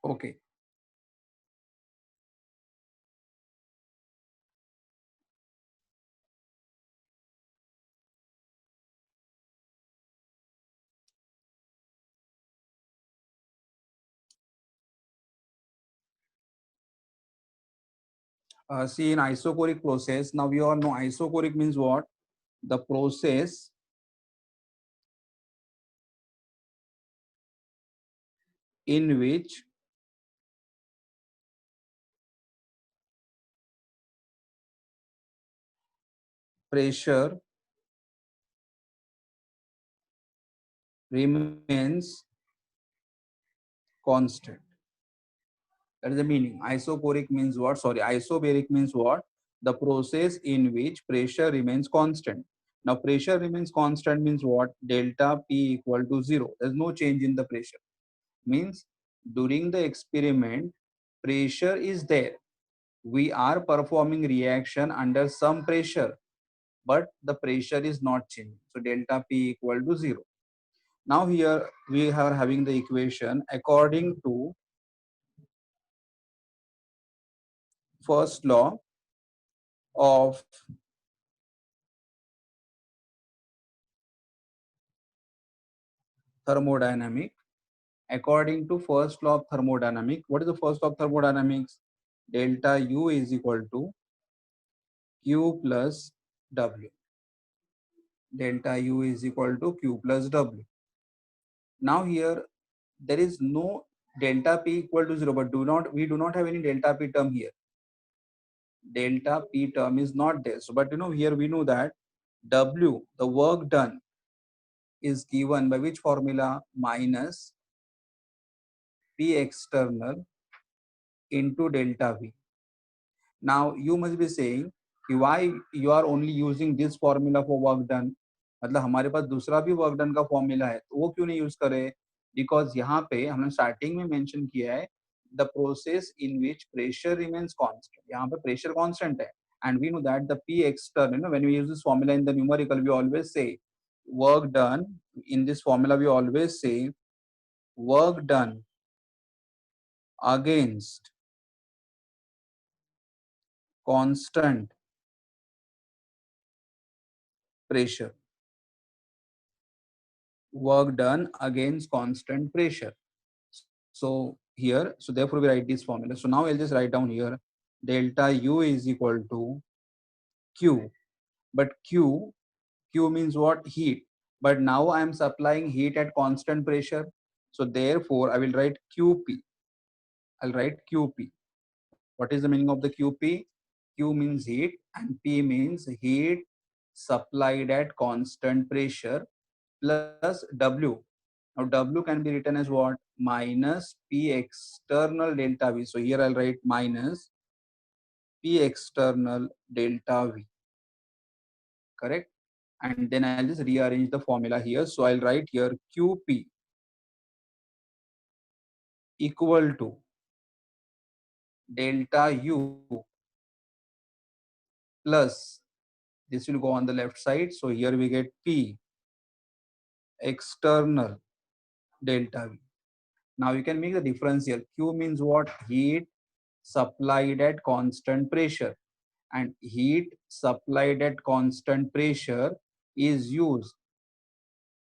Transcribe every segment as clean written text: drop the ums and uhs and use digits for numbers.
Okay. See, in isochoric process, now we all know isochoric means what? The process in which pressure remains constant. That is the meaning. Isochoric means what? Sorry, isobaric means what? The process in which pressure remains constant. Now, pressure remains constant means what? Delta P equal to 0. There's no change in the pressure. Means during the experiment, pressure is there. We are performing reaction under some pressure, but the pressure is not changing. So delta P equal to 0. Now here we are having the equation according to first law of thermodynamic. According to first law of thermodynamic, what is the first law of thermodynamics? Delta U is equal to Q plus W. Delta U is equal to Q plus W. Now here there is no delta P equal to 0, but we do not have any delta P term here. Delta P term is not there. So, but here we know that W, the work done, is given by which formula? Minus P external into delta V. Now you must be saying why you are only using this formula for work done. मतलब हमारे पास दूसरा भी work done का formula है, तो वो क्यों नहीं यूज करे? बिकॉज यहाँ पे हमने स्टार्टिंग में मेंशन किया है the process in which pressure remains constant. यहाँ पे प्रेशर कांस्टेंट है, and we know that the P external, when we use this formula in the numerical, we always say work done. In this formula, we always say work done against constant pressure. Work done against constant pressure. So here, so therefore we write this formula. So now I'll just write down here delta U is equal to Q. But Q means what? Heat. But now I am supplying heat at constant pressure. So therefore I will write QP. I'll write QP. What is the meaning of the QP? Q means heat and P means heat supplied at constant pressure plus W. Now W can be written as what? Minus P external delta V. So here I'll write minus P external delta V. Correct? And then I'll just rearrange the formula here. So I'll write here QP equal to delta U plus this will go on the left side. So here we get P external delta V. Now you can make the difference here. Q means what? Heat supplied at constant pressure. And heat supplied at constant pressure is used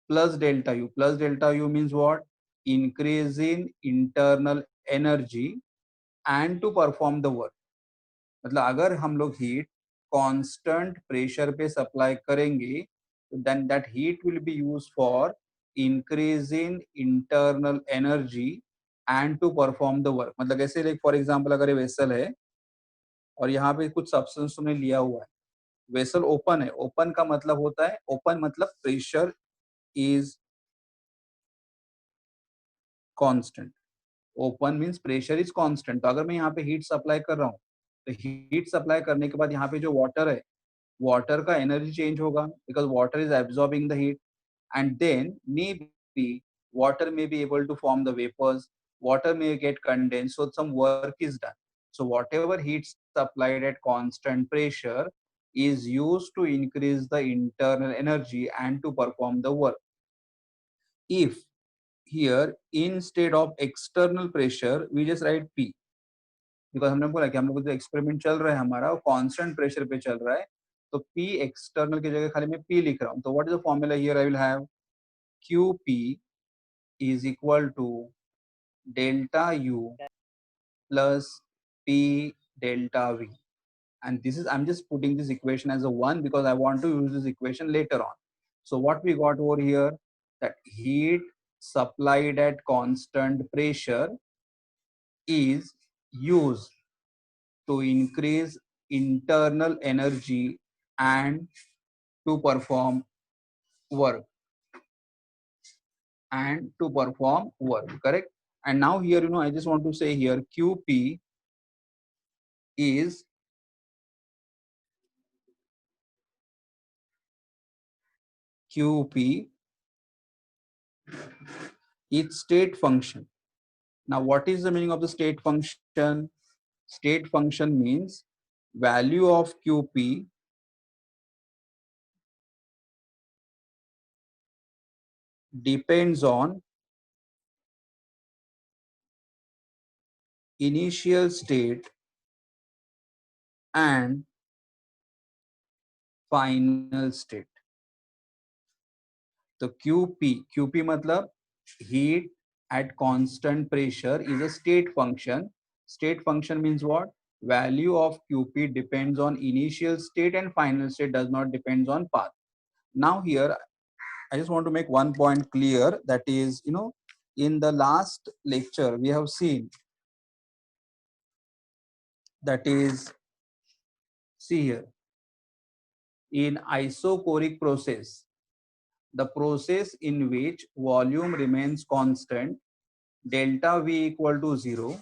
plus delta U. Plus delta U means what? Increase in internal energy and to perform the work. मतलब अगर हम लोग heat constant pressure पे supply करेंगे then that heat will be used for increasing internal energy and to perform the work. मतलब ऐसे like for example अगर ये वेसल है और यहाँ पे कुछ सब्सटेंस तुमने लिया हुआ है, वेसल ओपन है. ओपन का मतलब होता है, ओपन मतलब pressure is constant. Open means pressure is constant. तो अगर मैं यहाँ पे हीट सप्लाई कर रहा हूँ, तो हीट सप्लाई करने के बाद यहाँ पे जो वाटर है, वाटर का एनर्जी चेंज होगा because water is absorbing the heat and then may be water may be able to form the vapors, water may get condensed, so some work is done. So whatever heat supplied at constant pressure is used to increase the internal energy and to perform the work. If here instead of external pressure we just write P, because हमने बोला कि हम लोग जो experiment चल रहा है हमारा वो कांस्टेंट प्रेशर पे चल रहा है, तो P एक्सटर्नल की जगह खाली मैं P लिख रहा हूँ. तो what is the formula here? I will have QP is equal to delta U plus P delta V. And this is, I'm just putting this equation as a 1 because I want to use this equation later on. So what we got over here, that heat supplied at constant pressure is used to increase internal energy and to perform work correct. And now here, I just want to say here QP is its state function. Now what is the meaning of the state function? State function means value of QP depends on initial state and final state. So QP मतलब heat at constant pressure is a state function. State function means what? Value of QP depends on initial state and final state does not depends on path. Now here I just want to make one point clear, that is, in the last lecture we have seen, that is, see here, in isochoric process, the process in which volume remains constant, delta V equal to 0.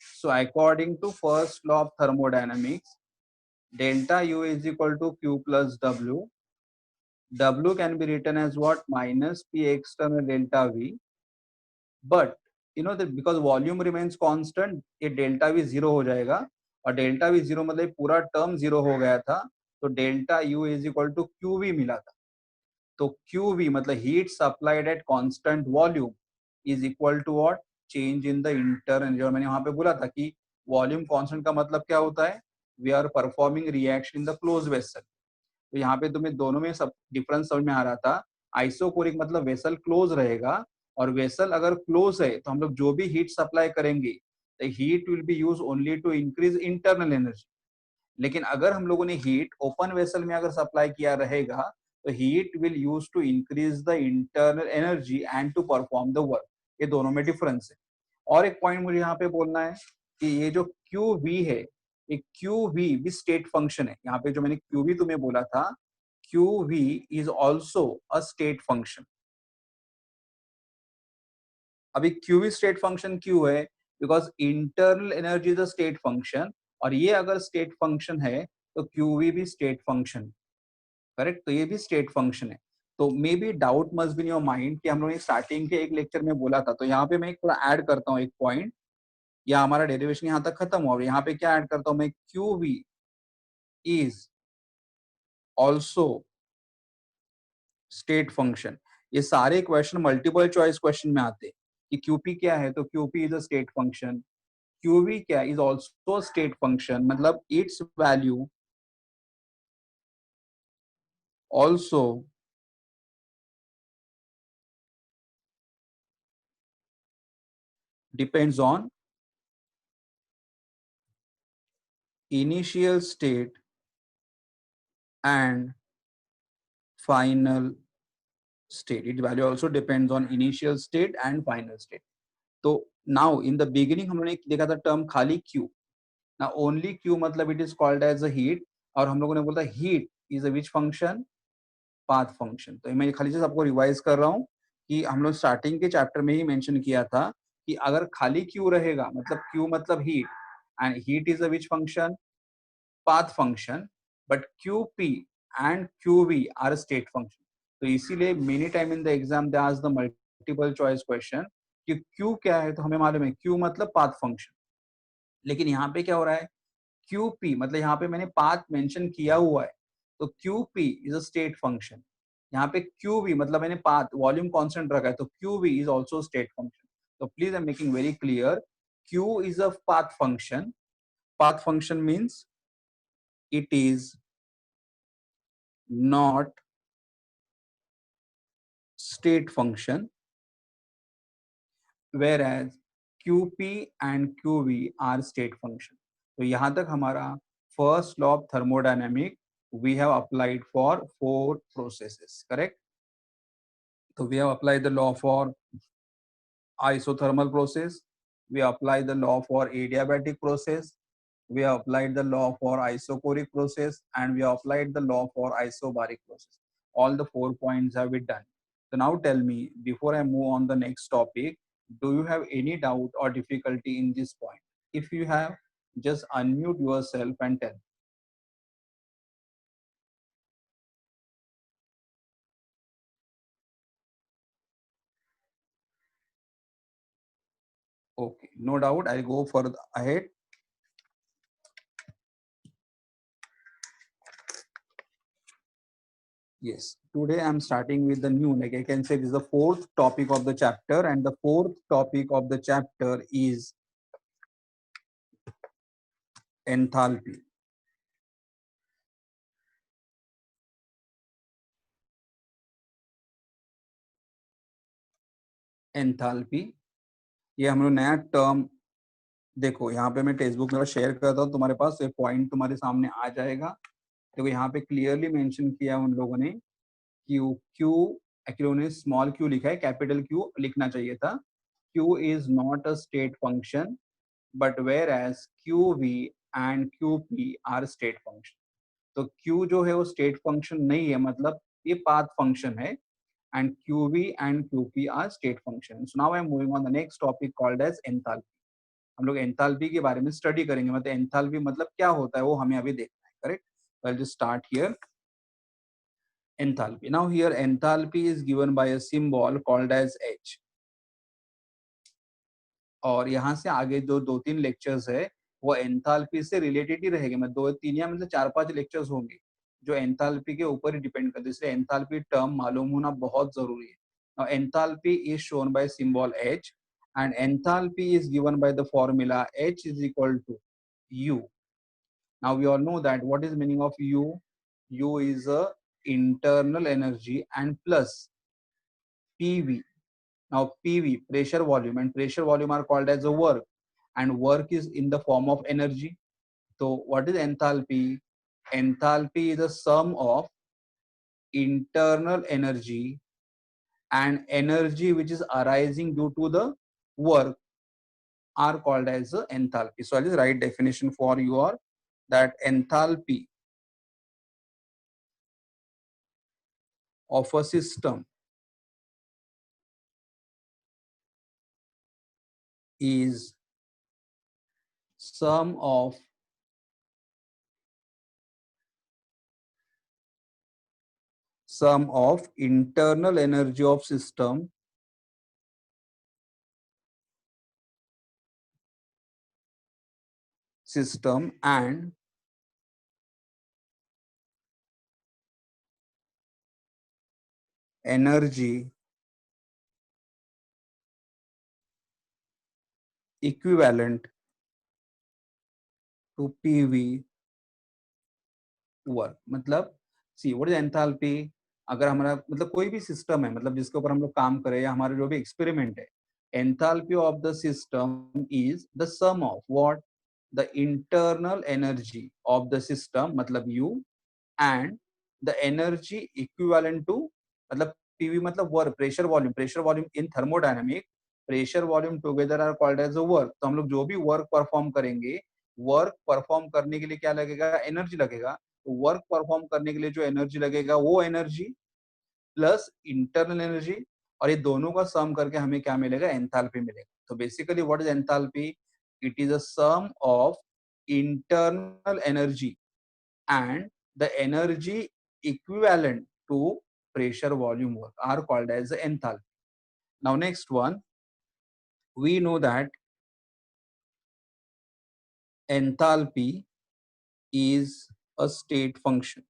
So according to first law of thermodynamics, delta U is equal to Q plus W. W can be written as what? Minus P external delta V. But that because volume remains constant, ये delta V 0 हो जाएगा, और delta V 0 मतलब पूरा term 0 हो गया था, तो delta U is equal to QV मिला था. तो QV मतलब heat supplied at constant volume is equal to what? Change in the internal. जो मैंने वहां पे बोला था कि volume constant का मतलब क्या होता है? We are performing reaction in the closed vessel. तो यहाँ पे तुम्हें दोनों में सब डिफरेंस समझ में आ रहा था. आइसोकोरिक मतलब वेसल क्लोज रहेगा, और वेसल अगर क्लोज है तो हम लोग जो भी हीट सप्लाई करेंगे, the heat will be use only to increase internal energy. लेकिन अगर हम लोगों ने हीट ओपन वेसल में अगर सप्लाई किया रहेगा, तो heat will use to increase the internal energy and to perform the work. ये दोनों में डिफरेंस है. और एक पॉइंट मुझे यहाँ पे बोलना है कि ये जो QV है, ये QV भी स्टेट फंक्शन है. यहाँ पे जो मैंने QV तुम्हें बोला था, QV is also a state function. अभी QV स्टेट फंक्शन क्यों है? Because internal energy is a state function, और ये अगर स्टेट फंक्शन है तो QV भी स्टेट फंक्शन, करेक्ट. तो ये भी स्टेट फंक्शन है. तो may be doubt must be in your mind कि हम लोग ने स्टार्टिंग के एक लेक्चर में बोला था. तो यहाँ पे मैं थोड़ा ऐड करता हूँ एक पॉइंट, या हमारा डेरिवेशन यहाँ तक खत्म हुआ. यहाँ पे क्या ऐड करता हूँ मैं? QV is also state function. ये सारे क्वेश्चन मल्टीपल चॉइस क्वेश्चन में आते हैं कि QP क्या है, तो QP is a state function. QV क्या इज ऑल्सो स्टेट फंक्शन, मतलब it's value also depends on initial state and final state. Its value also depends on initial state and final state. तो now in the beginning हमने देखा था term खाली Q. Now only Q मतलब it is called as a heat, और हम लोगों ने बोला heat is a which function? Path function. तो मैं खाली से आपको रिवाइज कर रहा हूँ कि हम लोग स्टार्टिंग के चैप्टर में ही मेंशन किया था कि अगर खाली Q रहेगा, मतलब Q मतलब heat, and heat is a which function? Path function. But QP and QV are state function. तो इसीलिए many time in the exam they ask the multiple choice question कि Q क्या है, तो हमें मालूम है Q मतलब path function. लेकिन यहाँ पे क्या हो रहा है? QP मतलब यहाँ पे मैंने path mention किया हुआ है, तो QP is a state function. यहाँ पे QV मतलब मैंने पाथ वॉल्यूम कांस्टेंट रखा है, तो QV is also state function. So please I'm making very clear, Q is a path function. Path function means it is not state function, whereas QP and QV are state function. तो यहाँ तक हमारा first law of thermodynamic we have applied for 4 processes, correct? So we have applied the law for isothermal process, we apply the law for adiabatic process, we have applied the law for isochoric process, and we have applied the law for isobaric process. All the 4 points have been done. So now tell me, before I move on the next topic, do you have any doubt or difficulty in this point? If you have, just unmute yourself and tell. Okay, no doubt, I'll go further ahead. Yes, today I'm starting with the new, like I can say this is the 4th topic of the chapter, and the 4th topic of the chapter is enthalpy. Enthalpy, ये हम लोग नया term, देखो यहाँ पे मैं text book मेरा share करता हूँ तुम्हारे पास, ये पॉइंट तुम्हारे सामने आ जाएगा. देखो यहाँ पे क्लियरली मेंशन किया उन लोगों ने, क्यू क्यू एक्चुअली उन्होंने स्मॉल क्यू लिखा है, कैपिटल क्यू लिखना चाहिए था. Q is not a state function, but whereas Q V and Q P are state function. तो क्यू जो है वो स्टेट फंक्शन नहीं है, मतलब ये पाथ फंक्शन है, and QV and QP are state functions. So now I am moving on the next topic called as enthalpy. हम लोग एंथैल्पी के बारे में स्टडी करेंगे, मतलब एंथैल्पी मतलब क्या होता है वो हमें अभी देखना है, correct? I'll just start here. Enthalpy. Now here enthalpy is given by a symbol called as H. और यहाँ से आगे जो 2-3 लेक्चर्स है वो एंथैल्पी से रिलेटेड ही रहेंगे, मतलब 2-3 या मतलब 4-5 लेक्चर्स होंगे जो एंथैल्पी के ऊपर ही डिपेंड करते हैं, इसलिए एंथैल्पी टर्म मालूम होना बहुत जरूरी है. Now enthalpy is shown by symbol H, and enthalpy is given by the formula H is equal to U. Now we all know that what is meaning of U? U is a internal energy and plus PV. Now PV, pressure volume, and pressure volume are called as a work, and work is in the form of energy. So what is enthalpy? Enthalpy is the sum of internal energy and energy which is arising due to the work are called as enthalpy. So I'll just write definition for you all, that enthalpy of a system is sum of internal energy of system and energy equivalent to PV work. मतलब see what is enthalpy, अगर हमारा मतलब कोई भी system है, मतलब जिसके ऊपर हम लोग काम करें या हमारा जो भी एक्सपेरिमेंट है, enthalpy of the system is the sum of what, the internal energy of the system मतलब U, and the energy equivalent to, मतलब पीवी मतलब work, pressure volume in thermodynamic, pressure volume together are called as a work. तो हम लोग जो भी work perform करेंगे, work perform करने के लिए क्या लगेगा, एनर्जी लगेगा. तो वर्क परफॉर्म करने के लिए जो एनर्जी लगेगा वो एनर्जी प्लस इंटरनल एनर्जी, और ये दोनों का सम करके हमें क्या मिलेगा, एंथैल्पी मिलेगा. तो basically what is enthalpy? It is a sum of internal energy and the energy equivalent to pressure volume work are called as the enthalpy. Now next one, we know that enthalpy is a state function.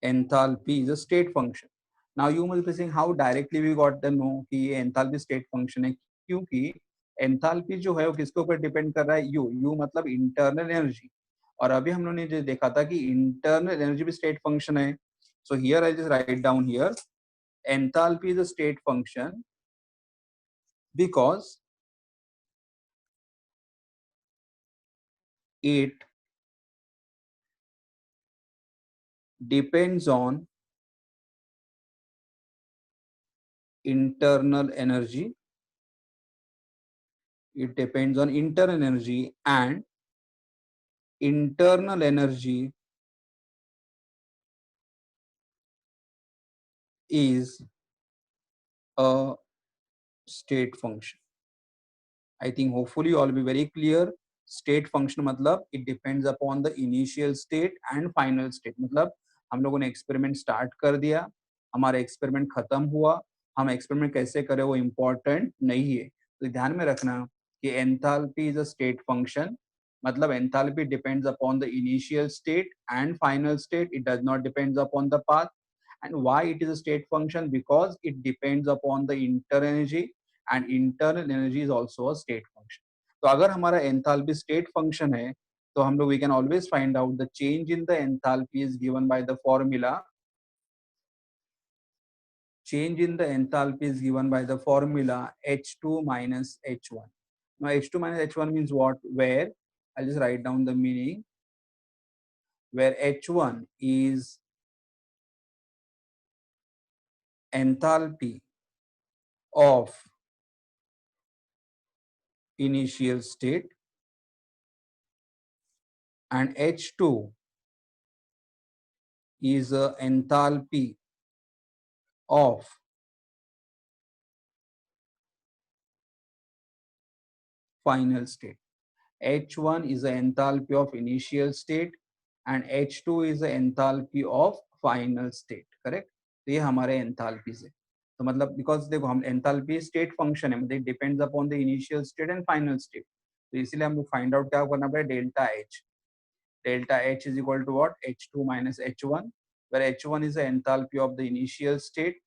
enthalpy is a state function. Now you must be saying how directly we got the know कि ये enthalpy state function है, क्योंकि enthalpy जो है वो किसके ऊपर depend कर रहा है, U मतलब internal energy, और अभी हम लोगों ने जो देखा था कि internal energy भी state function है. So here I just write down here enthalpy is a state function because it depends on internal energy. It depends on internal energy, and internal energy is a state function. I think hopefully you all will be very clear. State function मतलब it depends upon the initial state and final state. मतलब हम लोगों ने experiment start कर दिया, हमारा experiment खत्म हुआ, हम एक्सपेरिमेंट कैसे करें वो इम्पोर्टेंट नहीं है. तो ध्यान में रखना कि enthalpy is a state function, मतलब enthalpy depends upon the initial state and final state, it does not depends upon the path. And why it is a state function? Because it depends upon the internal energy, and internal energy is also a state function. तो अगर हमारा enthalpy state function है, तो हम लोग we can always find out the change in the enthalpy is given by the formula. Change in the enthalpy is given by the formula H2 minus H1. Now H2 minus H1 means what? Where I'll just write down the meaning. Where H1 is enthalpy of initial state and H2 is a enthalpy of final state. H1 is the enthalpy of initial state and H2 is the enthalpy of final state. Correct? तो ये हमारे enthalpies है. तो मतलब because देखो हम enthalpy state function है, मतलब it depends upon the initial state and final state. तो इसीलिए हमको find out क्या करना पड़ेगा, delta H. Delta H is equal to what? H2 minus H1, where H1 is the enthalpy of the initial state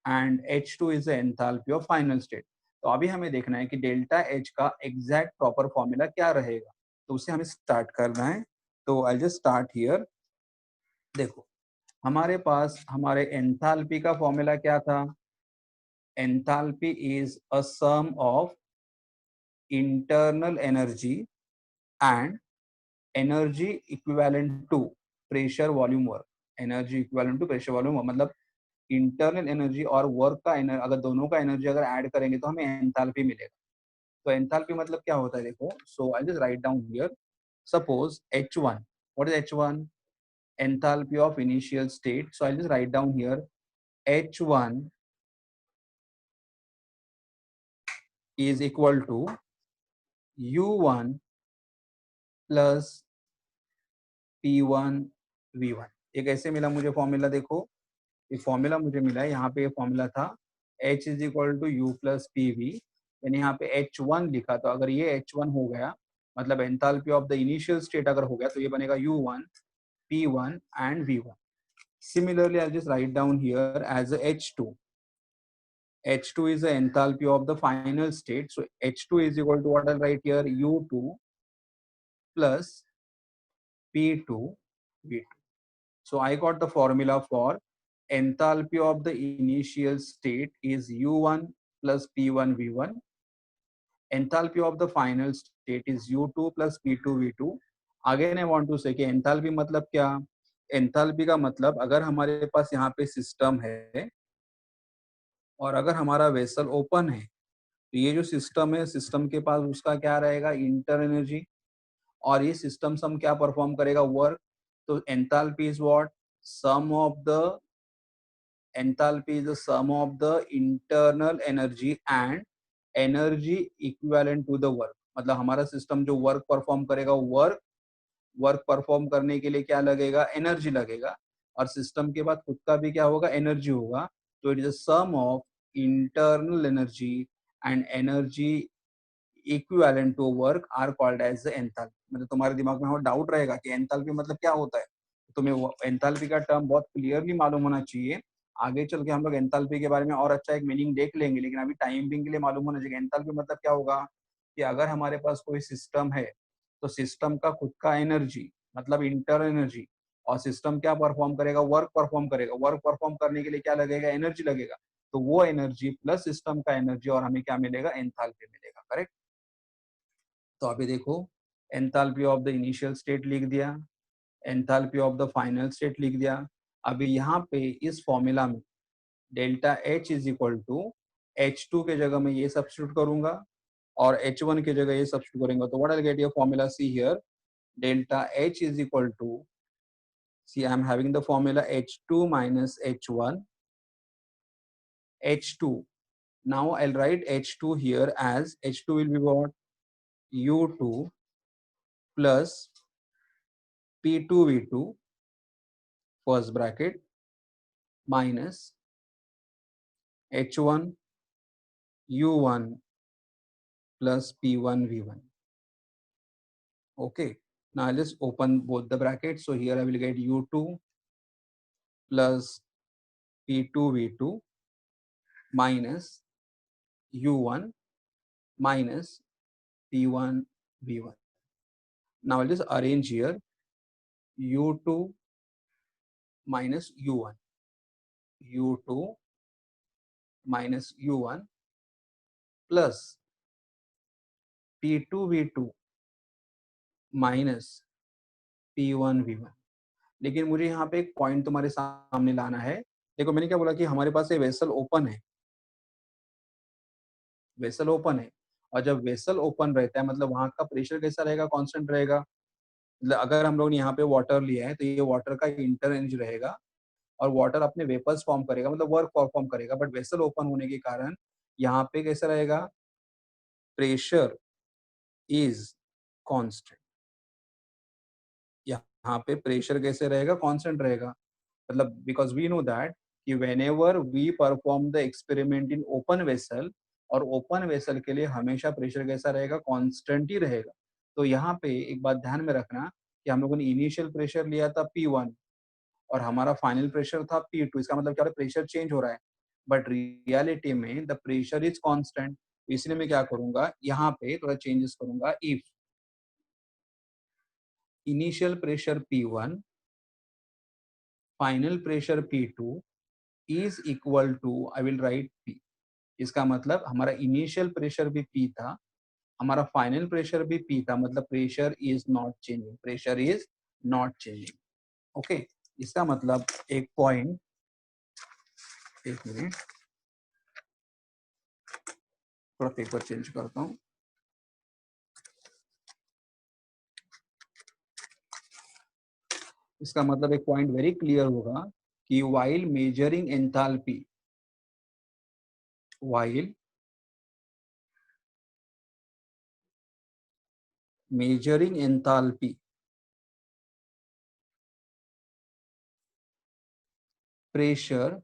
and H2 is the enthalpy of final state. तो अभी हमें देखना है कि डेल्टा H का एग्जैक्ट प्रॉपर फॉर्मूला क्या रहेगा, तो उसे हमें स्टार्ट करना है. तो आई जस्ट स्टार्ट हियर. देखो हमारे पास हमारे एंथैल्पी का फॉर्मूला क्या था. Enthalpy is a sum of internal energy and energy equivalent to pressure volume work. Energy equivalent to pressure volume work मतलब इंटरनल एनर्जी और वर्क का अगर दोनों का एनर्जी अगर ऐड करेंगे तो हमें एंथैल्पी मिलेगा. तो एंथैल्पी मतलब क्या होता है, देखो. So I just write down here. Suppose H1, what is H1? Enthalpy of initial state. So I just write down here H1 is equal to U1 plus P1 V1. ये कैसे मिला मुझे फॉर्मूला, देखो ये फॉर्मूला मुझे मिला है, यहाँ पे ये फॉर्मूला था H is equal to U plus PV. मैंने यहाँ पे H1 लिखा, तो अगर ये H1 हो गया मतलब enthalpy of the initial state अगर हो गया तो ये बनेगा U1 P1 and V1. Similarly, I'll just write down here as a H2. H2 is the enthalpy of the final state. So H2 is equal to what I'll write here, U2 plus P2 V2. So I got the formula for enthalpy of the initial state is U1 plus P1 V1. Enthalpy of the final state is U2 plus P2 V2. Again, I want to say कि enthalpy मतलब क्या. enthalpy का मतलब अगर हमारे पास यहाँ पे system है और अगर हमारा वेसल ओपन है तो ये जो सिस्टम है, सिस्टम के पास उसका क्या रहेगा, इंटर एनर्जी, और ये सिस्टम सम क्या परफॉर्म करेगा, वर्क. तो enthalpy is what? Sum of the enthalpy is the sum of the internal energy and energy equivalent to the work. मतलब हमारा सिस्टम जो वर्क परफॉर्म करेगा, वर्क परफॉर्म करने के लिए क्या लगेगा, एनर्जी लगेगा, और सिस्टम के बाद खुद का भी क्या होगा, एनर्जी होगा. तो it is a sum of internal energy and energy equivalent to work are called as the enthalpy. मतलब तुम्हारे दिमाग में डाउट रहेगा कि एंथैल्पी मतलब क्या होता है. तुम्हें एंथैल्पी का टर्म बहुत क्लियरली मालूम होना चाहिए। आगे चल के हम लोग एंथैल्पी के बारे में और अच्छा एक मीनिंग देख लेंगे, लेकिन अभी टाइम बिंग के लिए मालूम होना चाहिए। एंथैल्पी मतलब क्या होगा कि अगर हमारे पास कोई सिस्टम है तो सिस्टम का खुद का एनर्जी मतलब इंटरनल एनर्जी, और सिस्टम क्या परफॉर्म करेगा, वर्क परफॉर्म करेगा। वर्क परफॉर्म करने के लिए क्या लगेगा, एनर्जी लगेगा। तो वो एनर्जी प्लस सिस्टम का एनर्जी और हमें क्या मिलेगा, एंथैल्पी मिलेगा। करेक्ट। तो अभी देखो, enthalpy of the initial state लिख दिया, enthalpy of the final state लिख दिया। अभी यहाँ पे इस फॉर्मूला में delta H is equal to H2 के जगह में ये सब्स्टिट्यूट करूंगा और H1 के जगह ये सब्स्टिट्यूट करूंगा। तो what I get your formula, see here, delta H is equal to, see I am having the formula H2 minus H1, H2. Now I'll write H2 here as H2 will be what, U2 plus P2V2 first bracket minus H1 U1 plus P1V1. Okay. Now I'll just open both the brackets. So here I will get U2 plus P2V2 minus U1 minus P1V1. Now I'll just arrange here U2 minus U1, U2 minus U1 plus P2V2 minus P1V1। लेकिन मुझे यहाँ पे एक point तुम्हारे सामने लाना है। देखो मैंने क्या बोला कि हमारे पास ये वेसल ओपन है, वेसल ओपन है, और जब वेसल ओपन रहता है मतलब वहां का प्रेशर कैसा रहेगा, कांस्टेंट रहेगा। मतलब अगर हम लोग ने यहाँ पे वाटर लिया है तो ये वाटर का इंटर एनर्जी रहेगा और वाटर अपने वेपर्स फॉर्म करेगा, मतलब वर्क परफॉर्म करेगा। बट वेसल ओपन होने के कारण यहाँ पे कैसा रहेगा, प्रेशर इज कांस्टेंट। यहाँ पे प्रेशर कैसे रहेगा, कांस्टेंट रहेगा। मतलब बिकॉज वी नो दैट कि whenever we perform the experiment in open vessel, और ओपन वेसल के लिए हमेशा प्रेशर कैसा रहेगा, कांस्टेंट ही रहेगा। तो यहाँ पे एक बात ध्यान में रखना कि हम लोगों ने इनिशियल प्रेशर लिया था P1 और हमारा फाइनल प्रेशर था P2। इसका मतलब क्या, प्रेशर चेंज हो रहा है, बट रियलिटी में द प्रेशर इज कांस्टेंट। इसलिए मैं क्या करूंगा, यहाँ पे थोड़ा चेंजेस करूंगा। If initial pressure P1 final pressure P2 is equal to, I will write P। इसका मतलब हमारा इनिशियल प्रेशर भी P था, हमारा फाइनल प्रेशर भी P था, मतलब pressure is not changing, pressure is not changing. Okay. इसका मतलब एक पॉइंट, एक मिनट थोड़ा पेपर चेंज करता हूँ। इसका मतलब एक पॉइंट वेरी क्लियर होगा कि while measuring enthalpy, while measuring enthalpy, pressure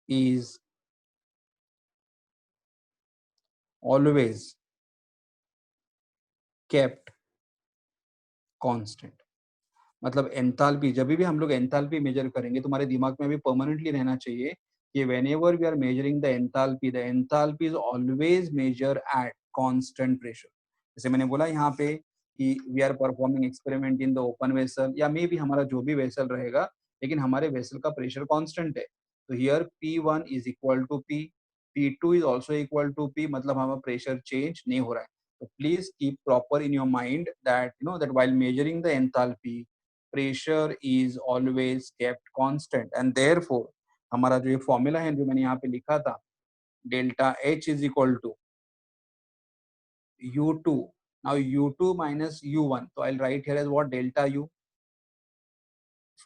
is always kept constant। मतलब एंथैल्पी, जब भी हम लोग एंथैल्पी मेजर करेंगे, तुम्हारे दिमाग में भी परमानेंटली रहना चाहिए कि whenever we are measuring the enthalpy is always measure at constant pressure. जैसे मैंने बोला यहाँ पे कि we are performing experiment in the open vessel, या मे भी हमारा जो भी वेसल रहेगा, लेकिन हमारे वेसल का प्रेशर कांस्टेंट है। तो here P1 is equal to P, P2 is also equal to P, मतलब हमारा प्रेशर चेंज नहीं हो रहा है। तो please keep proper in your mind that you know that while measuring the enthalpy pressure is always kept constant, and therefore हमारा जो ये फॉर्मूला है जो मैंने यहाँ पे लिखा था, delta H is equal to U2, now U2 minus U1, so I'll write here as what, delta U,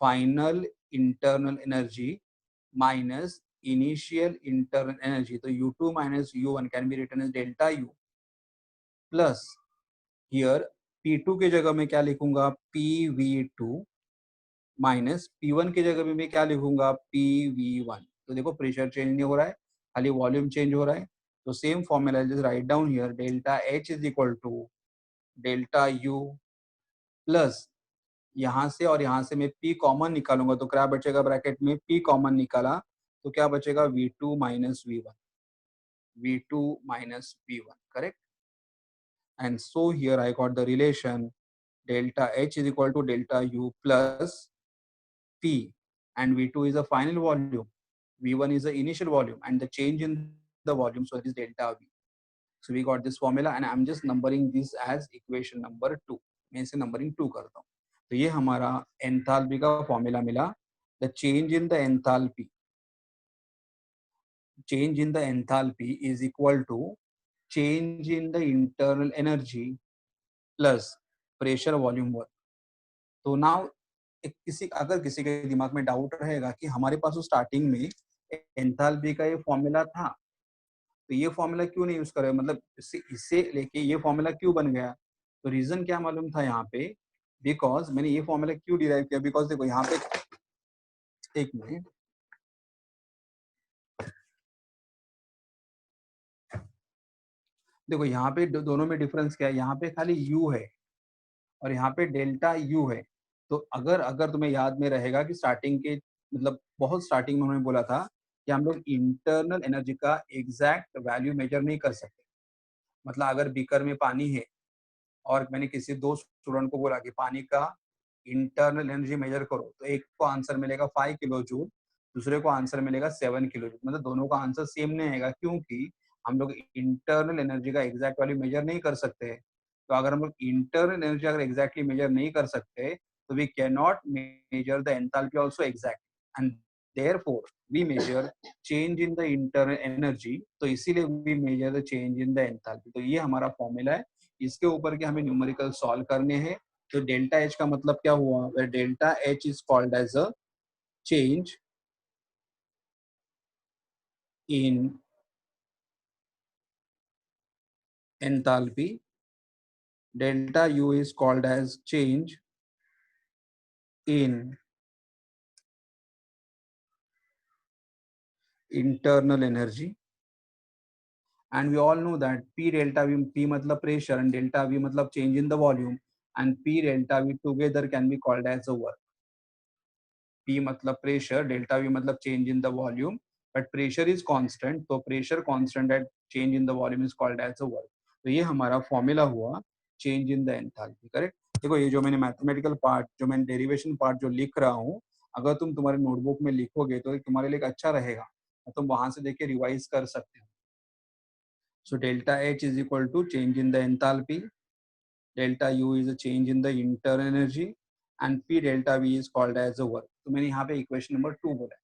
final internal energy minus initial internal energy, तो U2 minus U1 can be written as delta U plus here P2 के जगह में क्या लिखूंगा, PV2 minus P1 की जगह पे मैं क्या लिखूंगा, PV1। तो देखो प्रेशर चेंज नहीं हो रहा है, खाली वॉल्यूम चेंज हो रहा है। तो same formula just write down here, delta H is equal to delta U plus यहाँ से और यहाँ से मैं P कॉमन निकालूंगा तो क्या बचेगा ब्रैकेट में, P कॉमन निकाला तो क्या बचेगा V2 minus V1, V2 minus V1, correct? And so here I got the relation delta H is equal to delta U plus P, and V2 is the final volume, V1 is the initial volume, and the change in the volume, so it is delta V. So we got this formula, and I'm just numbering this as equation number 2. मैं इसे numbering 2 करता हूँ. तो ये हमारा enthalpy का formula मिला. The change in the enthalpy is equal to change in the internal energy plus pressure volume work. तो नाउ अगर किसी के दिमाग में डाउट रहेगा कि हमारे पास तो स्टार्टिंग में एंथैल्पी का ये फॉर्मूला था, तो ये फॉर्मूला क्यों नहीं यूज करे, मतलब इससे लेके ये फॉर्मूला क्यों बन गया? तो रीजन क्या मालूम था यहाँ पे, बिकॉज मैंने ये फॉर्मूला क्यों डिराइव किया, बिकॉज देखो यहाँ पे एक मिनट, देखो यहाँ पे दोनों में डिफरेंस क्या है, यहाँ पे खाली u है और यहाँ पे डेल्टा u है. तो अगर अगर तुम्हें याद में रहेगा कि स्टार्टिंग के मतलब बहुत स्टार्टिंग में उन्होंने बोला था कि हम लोग इंटरनल एनर्जी का एग्जैक्ट वैल्यू मेजर नहीं कर सकते. मतलब अगर बीकर में पानी है और मैंने किसी दो स्टूडेंट को बोला कि पानी का इंटरनल एनर्जी मेजर करो, तो एक को आंसर मिलेगा 5 किलो जूल, दूसरे को आंसर मिलेगा 7 किलो जूल. मतलब दोनों का आंसर सेम नहीं आएगा, क्योंकि हम लोग इंटरनल एनर्जी का एग्जैक्ट वैल्यू मेजर नहीं कर सकते. तो अगर हम लोग इंटरनल एनर्जी अगर एग्जैक्टली मेजर नहीं कर सकते, तो we can not measure the enthalpy also exact, and therefore we measure change in the internal energy. तो इसीलिए we measure the change in the enthalpy. तो ये हमारा फॉर्मूला है, इसके ऊपर के हमें न्यूमेरिकल सॉल्व करने हैं. तो डेल्टा एच का मतलब क्या हुआ, where delta H is called as a change in enthalpy, delta U is called as change in internal energy, and we all know that P delta V, P matlab pressure and delta V matlab change in the volume, and P delta V together can be called as a work. P matlab pressure, delta V matlab change in the volume, but pressure is constant, so pressure constant at change in the volume is called as a work. तो ये हमारा formula हुआ change in the enthalpy. Correct. देखो ये जो मैंने mathematical part, जो मैंने डेरिवेशन पार्ट जो लिख रहा हूँ, अगर तुम तुम्हारे नोटबुक में लिखोगे तो तुम्हारे लिए अच्छा रहेगा, तुम वहां से देख के रिवाइज कर सकते हो. So delta H is equal to change in the enthalpy, delta U is a change in the internal energy, and P delta V is called as a work. तो मैंने यहाँ पे इक्वेशन नंबर 2 बोला है.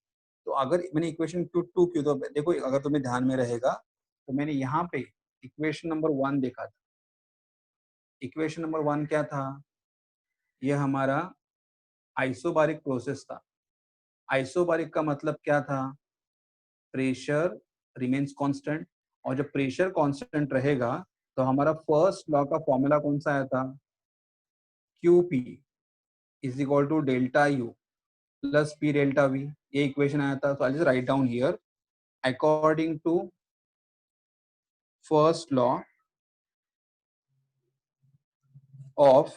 तो अगर मैंने इक्वेशन 2 क्यों, तो देखो अगर तुम्हें ध्यान में रहेगा तो मैंने यहाँ पे इक्वेशन नंबर 1 देखा था. इक्वेशन नंबर 1 क्या था, ये हमारा आइसोबारिक प्रोसेस था. आइसोबारिक का मतलब क्या था, प्रेशर रिमेन्स कांस्टेंट, और जब प्रेशर कांस्टेंट रहेगा तो हमारा फर्स्ट लॉ का फॉर्मूला कौन सा आया था, QP is equal to delta U plus P delta V. ये इक्वेशन आया था. So I just write down here, according to first law of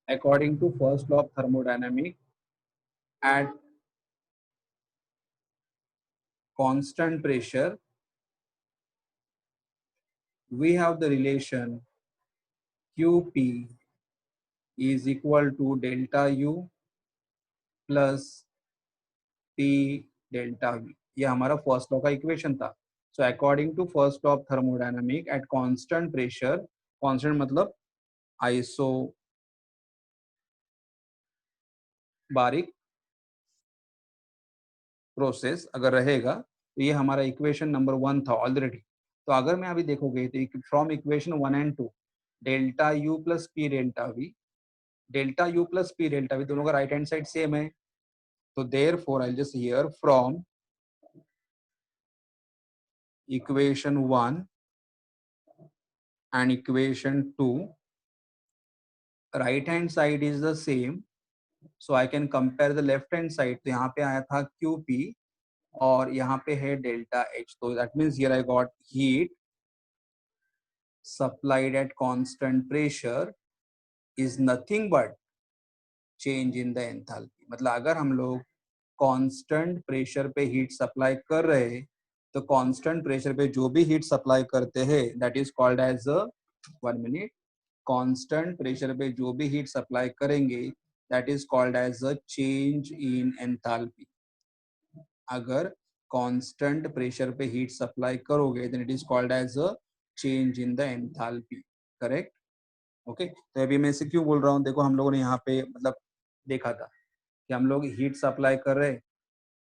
according to first law of thermodynamics, at constant pressure we have the relation QP is equal to delta U plus P delta V. ये हमारा first law का equation था. So according to first law of thermodynamic, at constant pressure, constant मतलब isobaric process अगर रहेगा, तो ये हमारा इक्वेशन नंबर 1 था ऑलरेडी. तो अगर मैं अभी देखोगे तो from equation 1 and 2, delta U plus P delta we, delta U plus P delta we दोनों का राइट हैंड साइड सेम है. तो therefore I just here from equation 1 and equation 2, right hand side is the same, so I can compare the left hand side. तो यहाँ पे आया था QP और यहाँ पे है डेल्टा H. तो that means here I got heat supplied at constant pressure is nothing but change in the enthalpy. मतलब अगर हम लोग कांस्टेंट प्रेशर पे हीट सप्लाई कर रहे हैं तो कांस्टेंट प्रेशर पे जो भी हीट सप्लाई करते हैं that is called as a 1 minute constant pressure पे जो भी हीट सप्लाई करेंगे that is called as a change in enthalpy. अगर कांस्टेंट प्रेशर पे हीट सप्लाई करोगे then it is called as a change in the enthalpy. Correct. Okay. तो अभी मैं इसे क्यों बोल रहा हूँ, देखो हम लोगों ने यहाँ पे मतलब देखा था कि हम लोग हीट सप्लाई कर रहे,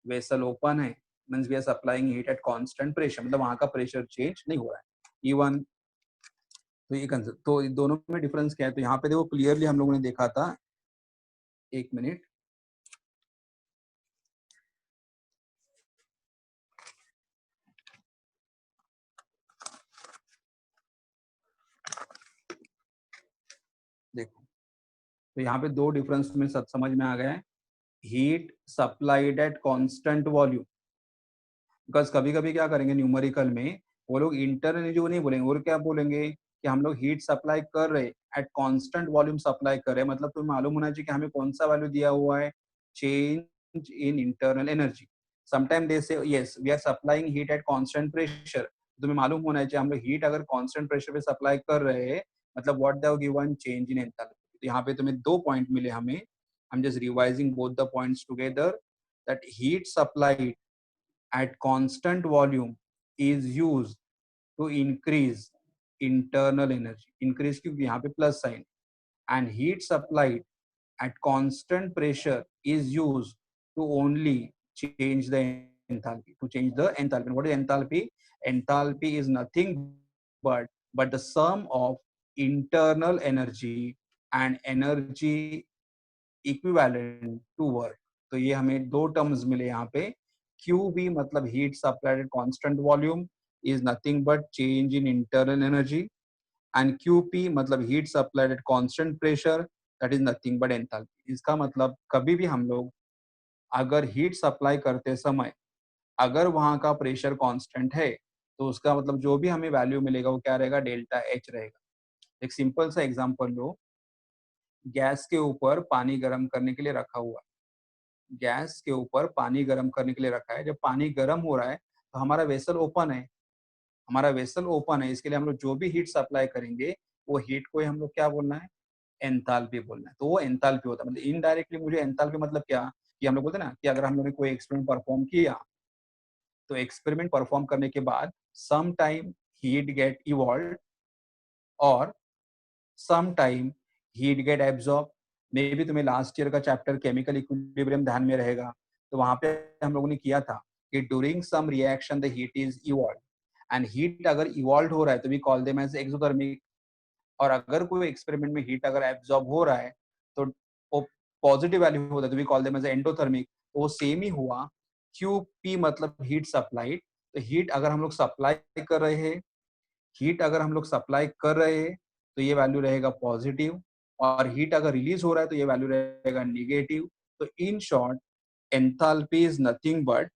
वेसल ओपन है, means we are supplying heat at constant pressure, मतलब वहां का प्रेशर चेंज नहीं हो रहा है इवन. तो ये कंसेप्ट, तो दोनों में डिफरेंस क्या है, तो यहाँ पे देखो क्लियरली हम लोगों ने देखा था. एक मिनट. देखो तो यहाँ पे दो डिफरेंस में सब समझ में आ गया है. Heat supplied at constant volume, because कभी कभी क्या करेंगे न्यूमेरिकल में वो लोग इंटरनली जो नहीं बोलेंगे, वो क्या बोलेंगे कि हम लोग हीट सप्लाई कर रहे एट कांस्टेंट वॉल्यूम सप्लाई कर रहे हैं, मतलब तुम्हें मालूम होना चाहिए कि हमें कौन सा वैल्यू दिया हुआ है, change in internal energy. Sometime they say yes we are supplying heat at constant pressure, तुम्हें मालूम होना चाहिए हम लोग हीट अगर कांस्टेंट प्रेशर पे सप्लाई कर रहे हैं मतलब what they have given change in enthalpy. तो यहाँ पे तुम्हें दो पॉइंट मिले हमें. I am just revising both the points together that heat supply at constant volume is used to increase internal energy. Increase क्योंकि यहाँ पे plus sign. And heat supplied at constant pressure is used to only change the enthalpy. To change the enthalpy. What is enthalpy? Enthalpy is nothing but the sum of internal energy and energy equivalent to work. तो ये हमें दो terms मिले यहाँ पे. QV मतलब heat supplied at constant volume is nothing but change in internal energy, and QP मतलब heat supplied at constant pressure that is nothing but enthalpy. इसका मतलब कभी भी हम लोग अगर हीट सप्लाई करते समय अगर वहां का प्रेशर कांस्टेंट है तो उसका मतलब जो भी हमें वैल्यू मिलेगा वो क्या रहेगा, डेल्टा एच रहेगा. एक सिंपल सा एग्जांपल लो. गैस के ऊपर पानी गर्म करने के लिए रखा हुआ है. गैस के ऊपर पानी गर्म करने के लिए रखा है. जब पानी गर्म हो रहा है तो हमारा वेसल ओपन है. हमारा वेसल ओपन है, इसके लिए हम लोग जो भी हीट सप्लाई करेंगे वो हीट को ही हम लोग क्या बोलना है, एंथैल्पी बोलना है. तो वो एंथैल्पी होता है. मतलब इनडायरेक्टली मुझे एंथैल्पी मतलब क्या, कि हम लोग बोलते हैं ना कि अगर हम लोगों ने कोई एक्सपेरिमेंट परफॉर्म किया तो एक्सपेरिमेंट परफॉर्म करने के बाद some time heat get evolve और some time heat get absorb. Maybe तुम्हें लास्ट ईयर का चैप्टर केमिकल इक्विलिब्रियम ध्यान में रहेगा, तो वहां पे हम लोगों ने किया था कि during some reaction the heat is evolve, and heat अगर इवॉल्व हो रहा है तो we call them as exothermic. और अगर कोई एक्सपेरिमेंट में हीट अगर एब्जॉर्ब हो रहा है तो वो पॉजिटिव वैल्यू होता है तो we call them as endothermic. तो वो सेम ही हुआ. QP मतलब हीट सप्लाइड. तो हीट अगर हम लोग सप्लाई कर रहे हैं, हीट अगर हम लोग सप्लाई कर रहे हैं तो ये वैल्यू रहेगा पॉजिटिव, और हीट अगर रिलीज हो रहा है तो ये वैल्यू रहेगा निगेटिव. तो in short enthalpy is nothing but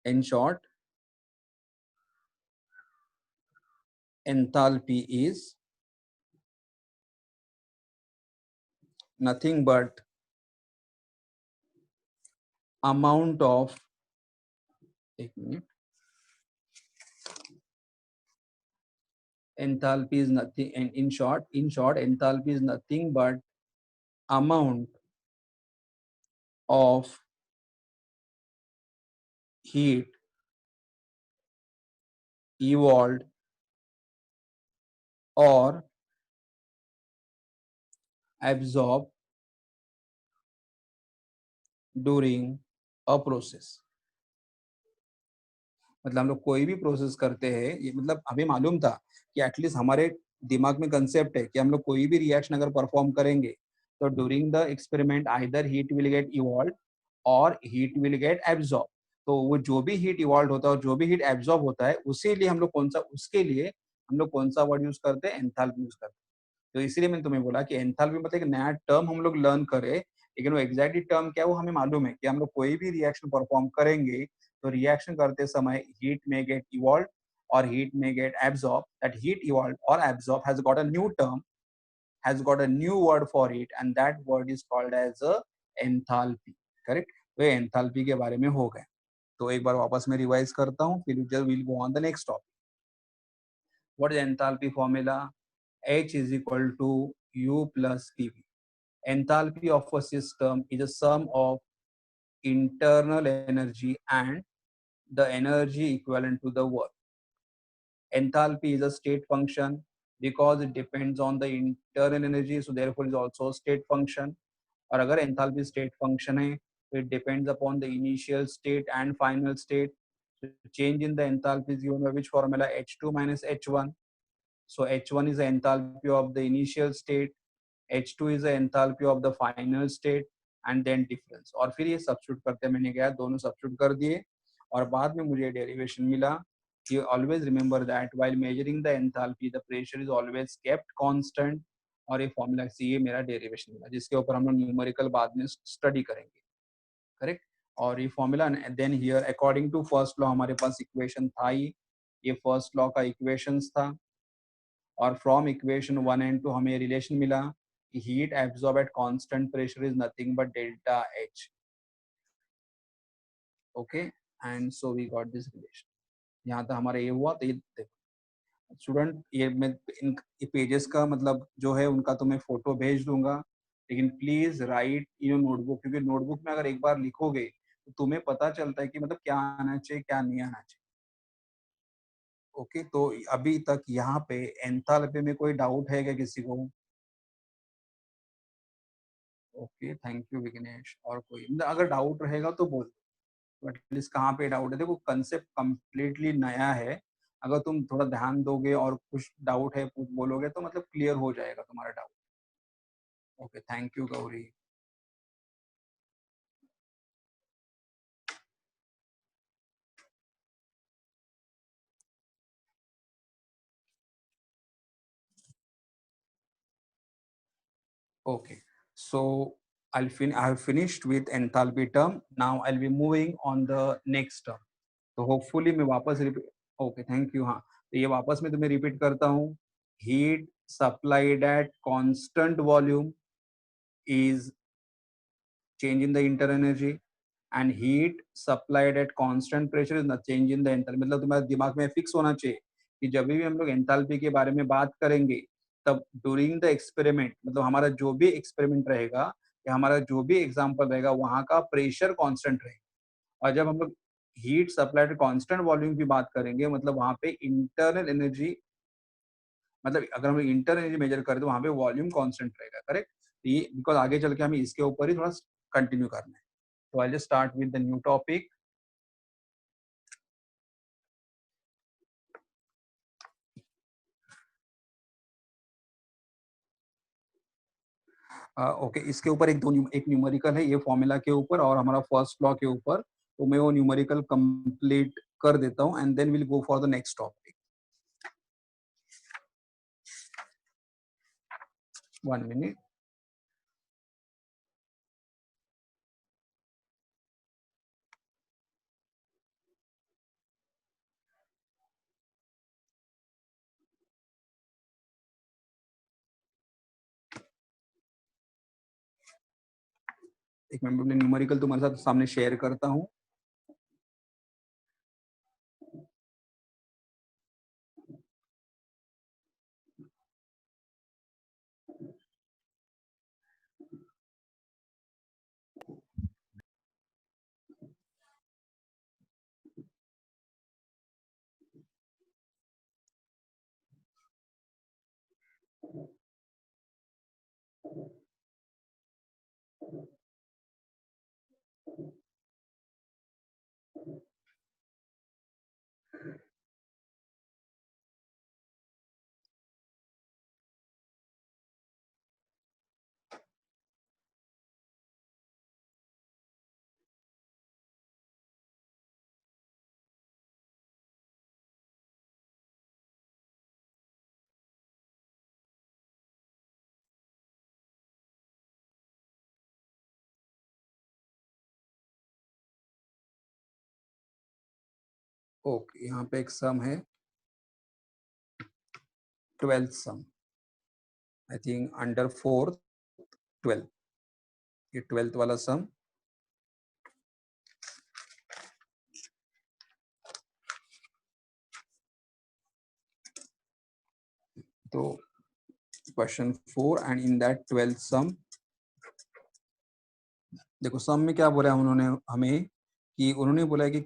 in short enthalpy is nothing but amount of, एक minute, enthalpy is nothing, and in short enthalpy is nothing but amount of heat evolved or absorbed during a process. मतलब हम लोग कोई भी process करते हैं, ये मतलब हमें मालूम था कि एटलीस्ट हमारे दिमाग में कंसेप्ट है कि हम लोग कोई भी रिएक्शन अगर परफॉर्म करेंगे तो during the experiment either heat will get evolve और हीट विल गेट एब्जॉर्ब. तो वो जो भी हीट इवॉल्व होता है और जो भी हीट एब्जॉर्ब होता है उसी लिए हम लोग कौन सा, उसके लिए हम लोग कौन सा वर्ड यूज करते हैं, एंथैल्पी यूज करते हैं. तो इसीलिए मैंने तुम्हें बोला कि एंथैल्पी मतलब एक नया टर्म हम लोग लर्न करें, लेकिन वो एग्जैक्टली टर्म क्या है वो हमें मालूम है कि हम लोग कोई भी रिएक्शन परफॉर्म करेंगे तो रिएक्शन करते समय हीट में get evolve or heat may get absorbed. That heat evolved or absorbed has got a new term, has got a new word for it, and that word is called as a enthalpy. Correct? तो ये enthalpy के बारे में हो गए. तो एक बार वापस मैं रिवाइज करता हूँ, फिर we'll go on the next topic. What is enthalpy formula? H is equal to U plus PV. Enthalpy of a system is a sum of internal energy and the energy equivalent to the work. Enthalpy is a state function because it depends on the internal energy, so therefore is also a state function. और अगर enthalpy state function है, so it depends upon the initial state and final state. So change in the enthalpy is given by which formula? H2 minus H1. So H1 is the enthalpy of the initial state, H2 is the enthalpy of the final state, and then difference. और फिर ये substitute करते मैंने क्या दोनों substitute कर दिए और बाद में मुझे derivation मिला. You always remember that while measuring the enthalpy, the pressure is always kept constant. और ये फॉर्मूला से ये मेरा डेरिवेशन मिला जिसके ऊपर हम लोग न्यूमेरिकल बाद में स्टडी करेंगे. करेक्ट. और ये formula then here according to first law हमारे पास इक्वेशन था ही, ये फर्स्ट लॉ का इक्वेशंस था और फ्रॉम इक्वेशन 1 एंड 2 हमें रिलेशन मिला कि heat absorb at constant pressure is nothing but delta H. Okay and so we got this relation. यहाँ तक हमारा ये हुआ. तो ये स्टूडेंट ये मैं इन पेजेस का मतलब जो है उनका तो मैं फोटो भेज दूंगा, लेकिन प्लीज राइट इन नोटबुक, क्योंकि नोटबुक में अगर एक बार लिखोगे तो तुम्हें पता चलता है कि मतलब क्या आना चाहिए क्या नहीं आना चाहिए. ओके तो अभी तक यहाँ पे एंथैल्पी में कोई डाउट है क्या किसी को? Okay thank you Vighnesh. और कोई मतलब अगर डाउट रहेगा तो बोल. बट एटलीस्ट कहाँ पे डाउट है? देखो कंसेप्ट कंप्लीटली नया है. अगर तुम थोड़ा ध्यान दोगे और कुछ डाउट है कुछ बोलोगे तो मतलब क्लियर हो जाएगा तुम्हारा doubt. Okay thank you Gauri. Okay, so I have finished with enthalpy term. Now I'll be moving on the next term. तो होपफुली मैं वापस रिपीट. Okay thank you. हाँ तो ये वापस मैं तुम्हें रिपीट करता हूँ. Heat supplied at constant volume is change in the internal energy and heat supplied at constant pressure is not change in the enthalpy. मतलब तुम्हारे दिमाग में फिक्स होना चाहिए कि जब भी हम लोग एंथैल्पी के बारे में बात करेंगे तब ड्यूरिंग द एक्सपेरिमेंट मतलब हमारा जो भी एक्सपेरिमेंट रहेगा या हमारा जो भी एग्जांपल रहेगा वहां का प्रेशर कांस्टेंट रहेगा. और जब हम लोग हीट सप्लाइड कांस्टेंट वॉल्यूम की बात करेंगे मतलब वहां पे इंटरनल एनर्जी मतलब अगर हम इंटरनल एनर्जी मेजर करें तो वहां पे वॉल्यूम कांस्टेंट रहेगा. करेक्ट. ये बिकॉज आगे चल के हमें इसके ऊपर ही थोड़ा कंटिन्यू करना है. So I'll just start with the new topic. Okay इसके ऊपर एक न्यूमेरिकल है ये फॉर्मूला के ऊपर और हमारा फर्स्ट लॉ के ऊपर. तो मैं वो न्यूमेरिकल कंप्लीट कर देता हूँ and then will go for the next topic. 1 minute. एक मिनट न्यूमेरिकल तुम्हारे साथ सामने शेयर करता हूँ. ओके, यहाँ पे एक सम है 12th some, I think under 4th 12, ये 12th वाला सम। तो question 4 and in that 12th सम, देखो सम में क्या बोला है उन्होंने हमें, कि उन्होंने बोला है कि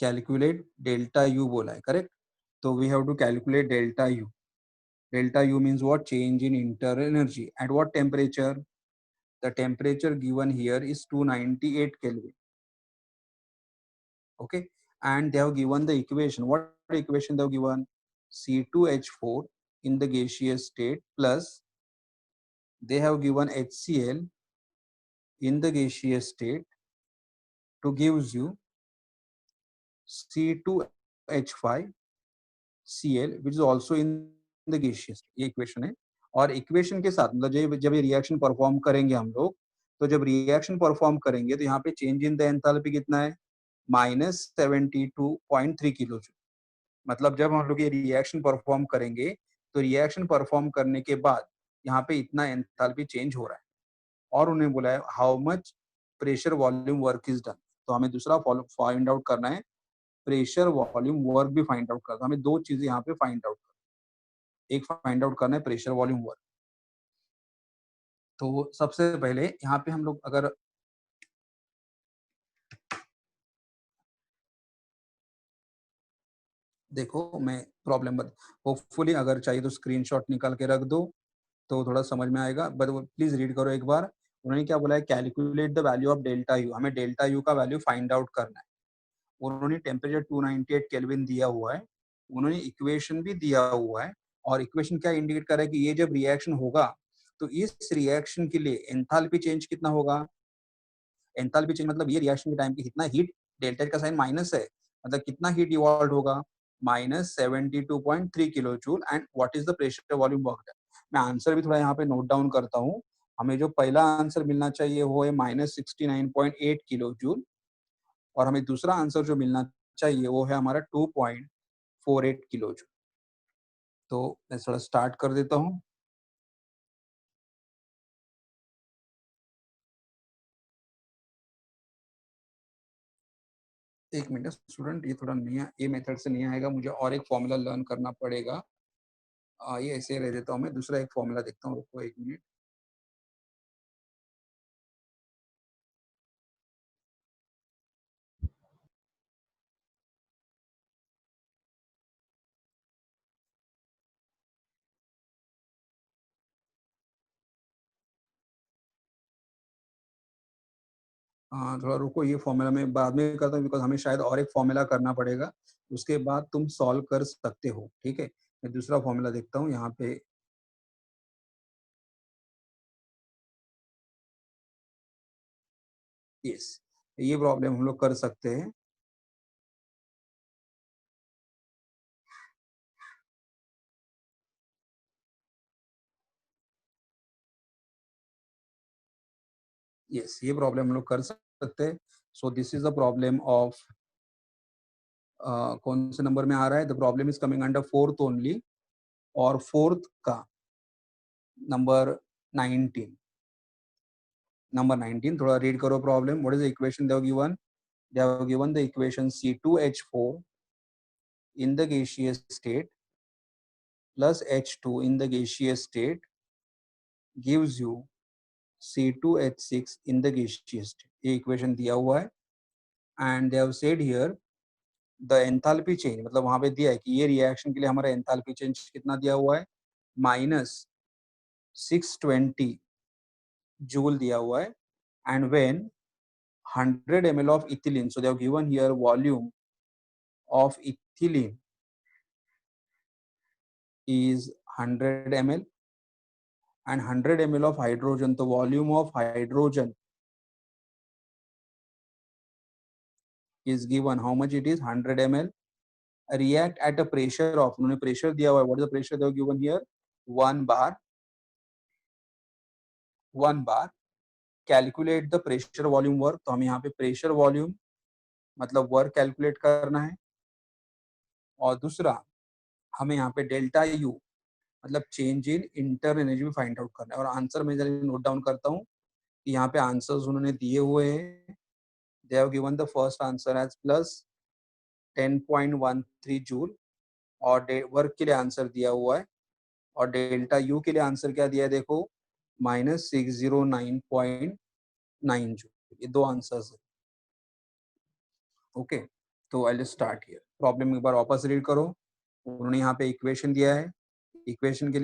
कैलकुलेट डेल्टा यू बोला है, करेक्ट। तो we have to calculate delta U. Delta U means what? Change in inter energy at what temperature? The temperature given here is 298 Kelvin. Okay, and they have given the equation. What equation they have given? C2H4 in the gaseous state plus they have given HCl in the gaseous state to gives you C2H5 Cl which is also in the gaseous. ये equation है, और equation के साथ मतलब जब ये reaction perform करेंगे हम लोग, तो जब रिएक्शन परफॉर्म करेंगे तो यहाँ पे चेंज इन द एंथैल्पी कितना है? -72.3 किलो जूल। मतलब जब हम लोग ये रिएक्शन परफॉर्म करेंगे, तो रिएक्शन परफॉर्म करने के बाद यहाँ पे इतना एंथैल्पी चेंज हो रहा है, और उन्हें बोला है how much pressure volume work is done. तो हमें दूसरा फाइंड आउट करना है, प्रेशर वॉल्यूम वर्क भी फाइंड आउट करना है। हमें दो चीजें यहाँ पे फाइंड आउट करना है, एक फाइंड आउट करना है प्रेशर वॉल्यूम वर्क। तो सबसे पहले यहाँ पे हम लोग अगर देखो, मैं प्रॉब्लम होपफुली अगर चाहिए तो स्क्रीनशॉट निकाल के रख दो तो थोड़ा समझ में आएगा, बट प्लीज रीड करो एक बार। उन्होंने क्या बोला है? Calculate the value of delta U. हमें डेल्टा यू का वैल्यू फाइंड आउट करना है। उन्होंने टेम्परेचर 298 केल्विन दिया हुआ है, उन्होंने इक्वेशन भी दिया हुआ है, और इक्वेशन क्या इंडिकेट कर रहा है कि ये जब रिएक्शन होगा तो इस रिएक्शन के लिए एंथैल्पी चेंज कितना होगा? एंथैल्पी चेंज मतलब ये रिएक्शन के टाइम की कितना हीट, डेल्टा का साइन माइनस है, मतलब कितना हीट इवॉल्व होगा? -72.3 kilo joule. And what is the pressure volume work? मैं आंसर भी थोड़ा यहाँ पे नोट डाउन करता हूँ। हमें जो पहला आंसर मिलना चाहिए वो है -69.8 किलो जूल, और हमें दूसरा आंसर जो मिलना चाहिए वो है हमारा 2.48 किलो जूल। तो मैं थोड़ा स्टार्ट कर देता हूँ। एक मिनट स्टूडेंट, ये थोड़ा नया ये मेथड से नहीं आएगा, मुझे और एक फॉर्मूला लर्न करना पड़ेगा। ये ऐसे रह देता हूँ, मैं दूसरा एक फॉर्मूला देखता हूँ, रुको एक मिनट। थोड़ा रुको, ये फॉर्मूला मैं बाद में करता हूँ बिकॉज हमें शायद और एक फॉर्मूला करना पड़ेगा, उसके बाद तुम सॉल्व कर सकते हो, ठीक है। मैं दूसरा फॉर्मूला देखता हूँ यहाँ पे। यस, ये प्रॉब्लम हम लोग कर सकते हैं। यस, ये प्रॉब्लम हम लोग कर सकते हैं। So this is the problem of कौन से नंबर में आ रहा है? The problem is coming under fourth only, और फोर्थ का नंबर 19। नंबर 19, थोड़ा रीड करो problem. What is the equation they have given? They have given the equation C2H4 in the gaseous state plus H2 in the gaseous state gives you C2H6 in the gaseous state. ये equation दिया हुआ है, and they have said here the enthalpy change, मतलब वहां पे दिया है कि ये रिएक्शन के लिए हमारा एंथैल्पी चेंज कितना दिया हुआ है? -620 जूल दिया हुआ है। And when 100 ml of ethylene, so they have given here volume of ethylene is 100 ml, and 100 ml of hydrogen, the volume of hydrogen is given how much it is? 100 ml. React at a pressure of, उन्होंने pressure दिया हुआ है, what is the pressure they have given here? 1 bar, 1 bar. Calculate the pressure volume work, तो हम यहाँ पे pressure volume मतलब work calculate करना है, और दूसरा हमें यहाँ पे डेल्टा यू मतलब change in inter energy find out करना है। और आंसर मैं नोट डाउन करता हूँ कि यहाँ पे आंसर्स उन्होंने दिए हुए हैं। They have given the first answer as plus 10.13 joule, और वर्क के लिए आंसर दिया हुआ है, और डेल्टा यू के लिए आंसर क्या दिया है देखो, -609.9 जूल। ये दो आंसर्स है। ओके, तो I just start here. Problem एक बार वापस रीड करो। उन्होंने यहाँ पे इक्वेशन दिया है, इक्वेशन के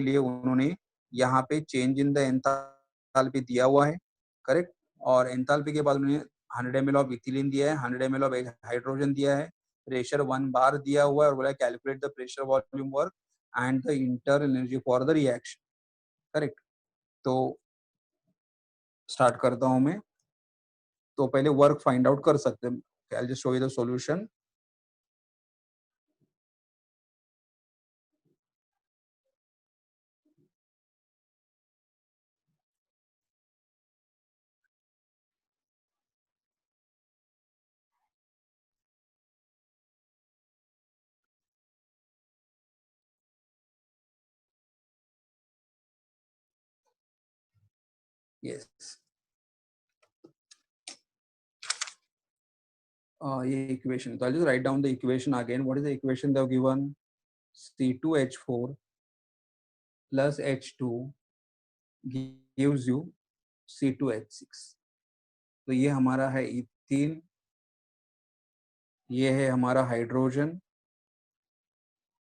लिए उन्होंने यहाँ पे चेंज इन द एंथैल्पी दिया हुआ है, करेक्ट। और एंथैल्पी के बाद उन्होंने 100 ml ऑफ इथिलीन दिया है, 100 ml ऑफ हाइड्रोजन दिया है, प्रेशर 1 बार दिया हुआ है, और बोला calculate the pressure volume work and the inter energy for the reaction, correct. तो स्टार्ट करता हूँ मैं। तो पहले वर्क फाइंड आउट कर सकते हैं। I just show you the solution. Yes, ये इक्वेशन, तो आई just write down the equation again. What is the equation they have given? C2H4 plus H2 gives you C2H6। तो ये हमारा है इथीन, ये है हमारा हाइड्रोजन,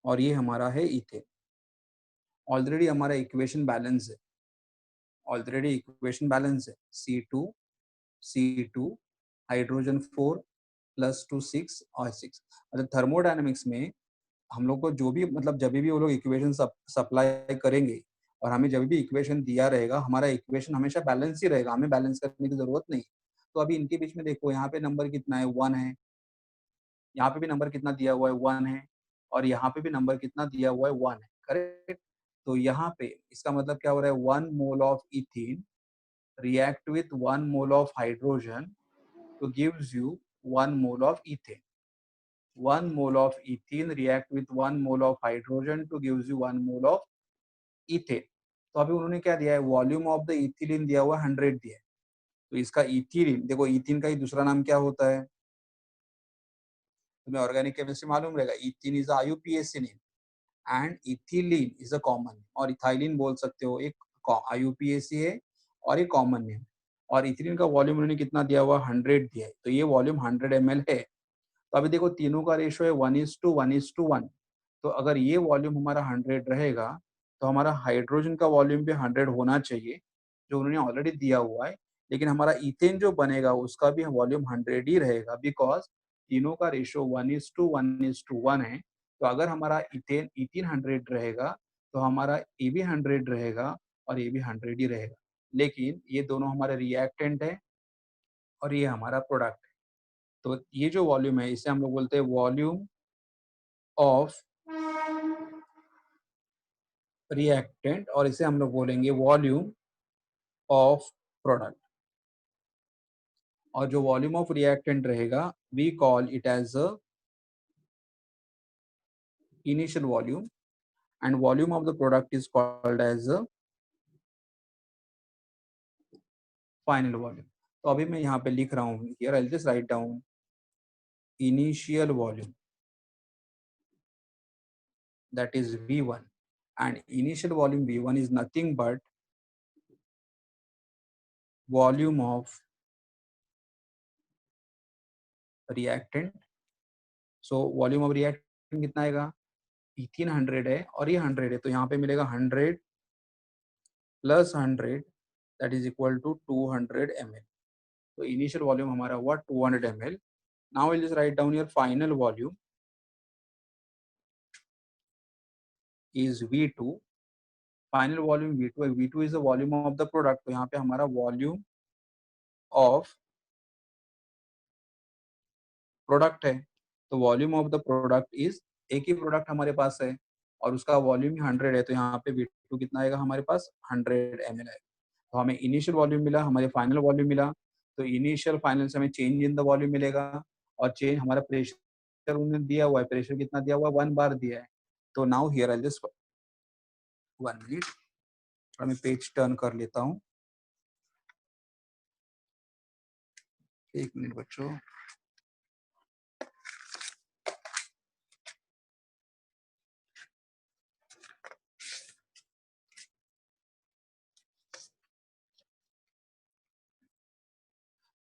और ये हमारा है इथेन। ऑलरेडी हमारा इक्वेशन बैलेंस है, ऑलरेडी इक्वेशन बैलेंस है। C2 हाइड्रोजन 4 प्लस 2 6 और 6। मतलब थर्मोडायनेमिक्स में हम लोग को जो भी मतलब जब भी वो लोग इक्वेशन सप्लाई करेंगे, और हमें जब भी इक्वेशन दिया रहेगा, हमारा इक्वेशन हमेशा बैलेंस ही रहेगा, हमें बैलेंस करने की जरूरत नहीं। तो अभी इनके बीच में देखो, यहाँ पे नंबर कितना है, 1 है, यहाँ पे भी नंबर कितना दिया हुआ है, 1 है, और यहाँ पे भी नंबर कितना दिया हुआ है, 1 है, करेक्ट। तो यहाँ पे इसका मतलब क्या हो रहा है, 1 mole of ethene react with 1 mole of hydrogen to gives you 1 mole of ethane। 1 mole of ethene react with 1 mole of hydrogen to gives you 1 mole of ethane। तो अभी उन्होंने क्या दिया है, वॉल्यूम ऑफ द इथिलीन दिया हुआ 100 दिया है। तो इसका इथिलीन देखो, इथिन का ही दूसरा नाम क्या होता है, तुम्हें ऑर्गेनिक केमिस्ट्री मालूम रहेगा। Ethyne is IUPAC name and ethylene is a common, और इथाइलिन बोल सकते हो, एक आईयूपीएसी है और एक कॉमन नेम। और इथिलीन का वॉल्यूम उन्होंने कितना दिया हुआ, 100 दिया है, तो ये वॉल्यूम 100 ml है। तो अभी देखो तीनों का रेशो है 1:1:1। तो अगर ये वॉल्यूम हमारा 100 रहेगा, तो हमारा हाइड्रोजन का वॉल्यूम भी 100 होना चाहिए, जो उन्होंने ऑलरेडी दिया हुआ है। लेकिन हमारा इथेन जो बनेगा उसका भी वॉल्यूम 100 ही रहेगा, बिकॉज तीनों का रेशो 1:1:1 है। तो अगर हमारा इथेन इथिन 100 रहेगा, तो हमारा ए भी 100 रहेगा, और ये भी 100 ही रहेगा। लेकिन ये दोनों हमारे रिएक्टेंट है, और ये हमारा प्रोडक्ट है। तो ये जो वॉल्यूम है, इसे हम लोग बोलते हैं वॉल्यूम ऑफ रिएक्टेंट, और इसे हम लोग बोलेंगे वॉल्यूम ऑफ प्रोडक्ट। और जो वॉल्यूम ऑफ रिएक्टेंट रहेगा, we call it as a initial volume, and volume of the product is called as a final volume. तो अभी मैं यहाँ पे लिख रहा हूँ, here I will just write down initial volume, that is V1, and initial volume V1 is nothing but volume of reactant। so volume of reactant कितना आएगा, इथिन 100 है और ये 100 है, तो यहाँ पे मिलेगा 100 plus 100 that is equal to 200 ml। तो इनिशियल वॉल्यूम हमारा हुआ 200 ml। Now will just write down your final volume is V2। Final volume V2 है, V2 is the volume of the product. तो यहाँ पे हमारा वॉल्यूम ऑफ प्रोडक्ट है, तो volume of the product is, एक ही प्रोडक्ट हमारे पास है और उसका वॉल्यूम 100 है, तो यहाँ पे V2 कितना आएगा हमारे पास, 100 ml है। तो हमें इनिशियल वॉल्यूम मिला, हमारे फाइनल वॉल्यूम मिला। तो इनिशियल फाइनल से हमें चेंज इन द वॉल्यूम मिलेगा, और चेंज हमारा प्रेशर उन्होंने दिया हुआ है, प्रेशर कितना दिया हुआ है, 1 बार दिया है। तो now here I just 1 minute, मैं पेज टर्न कर लेता हूँ। 1 मिनट बच्चों।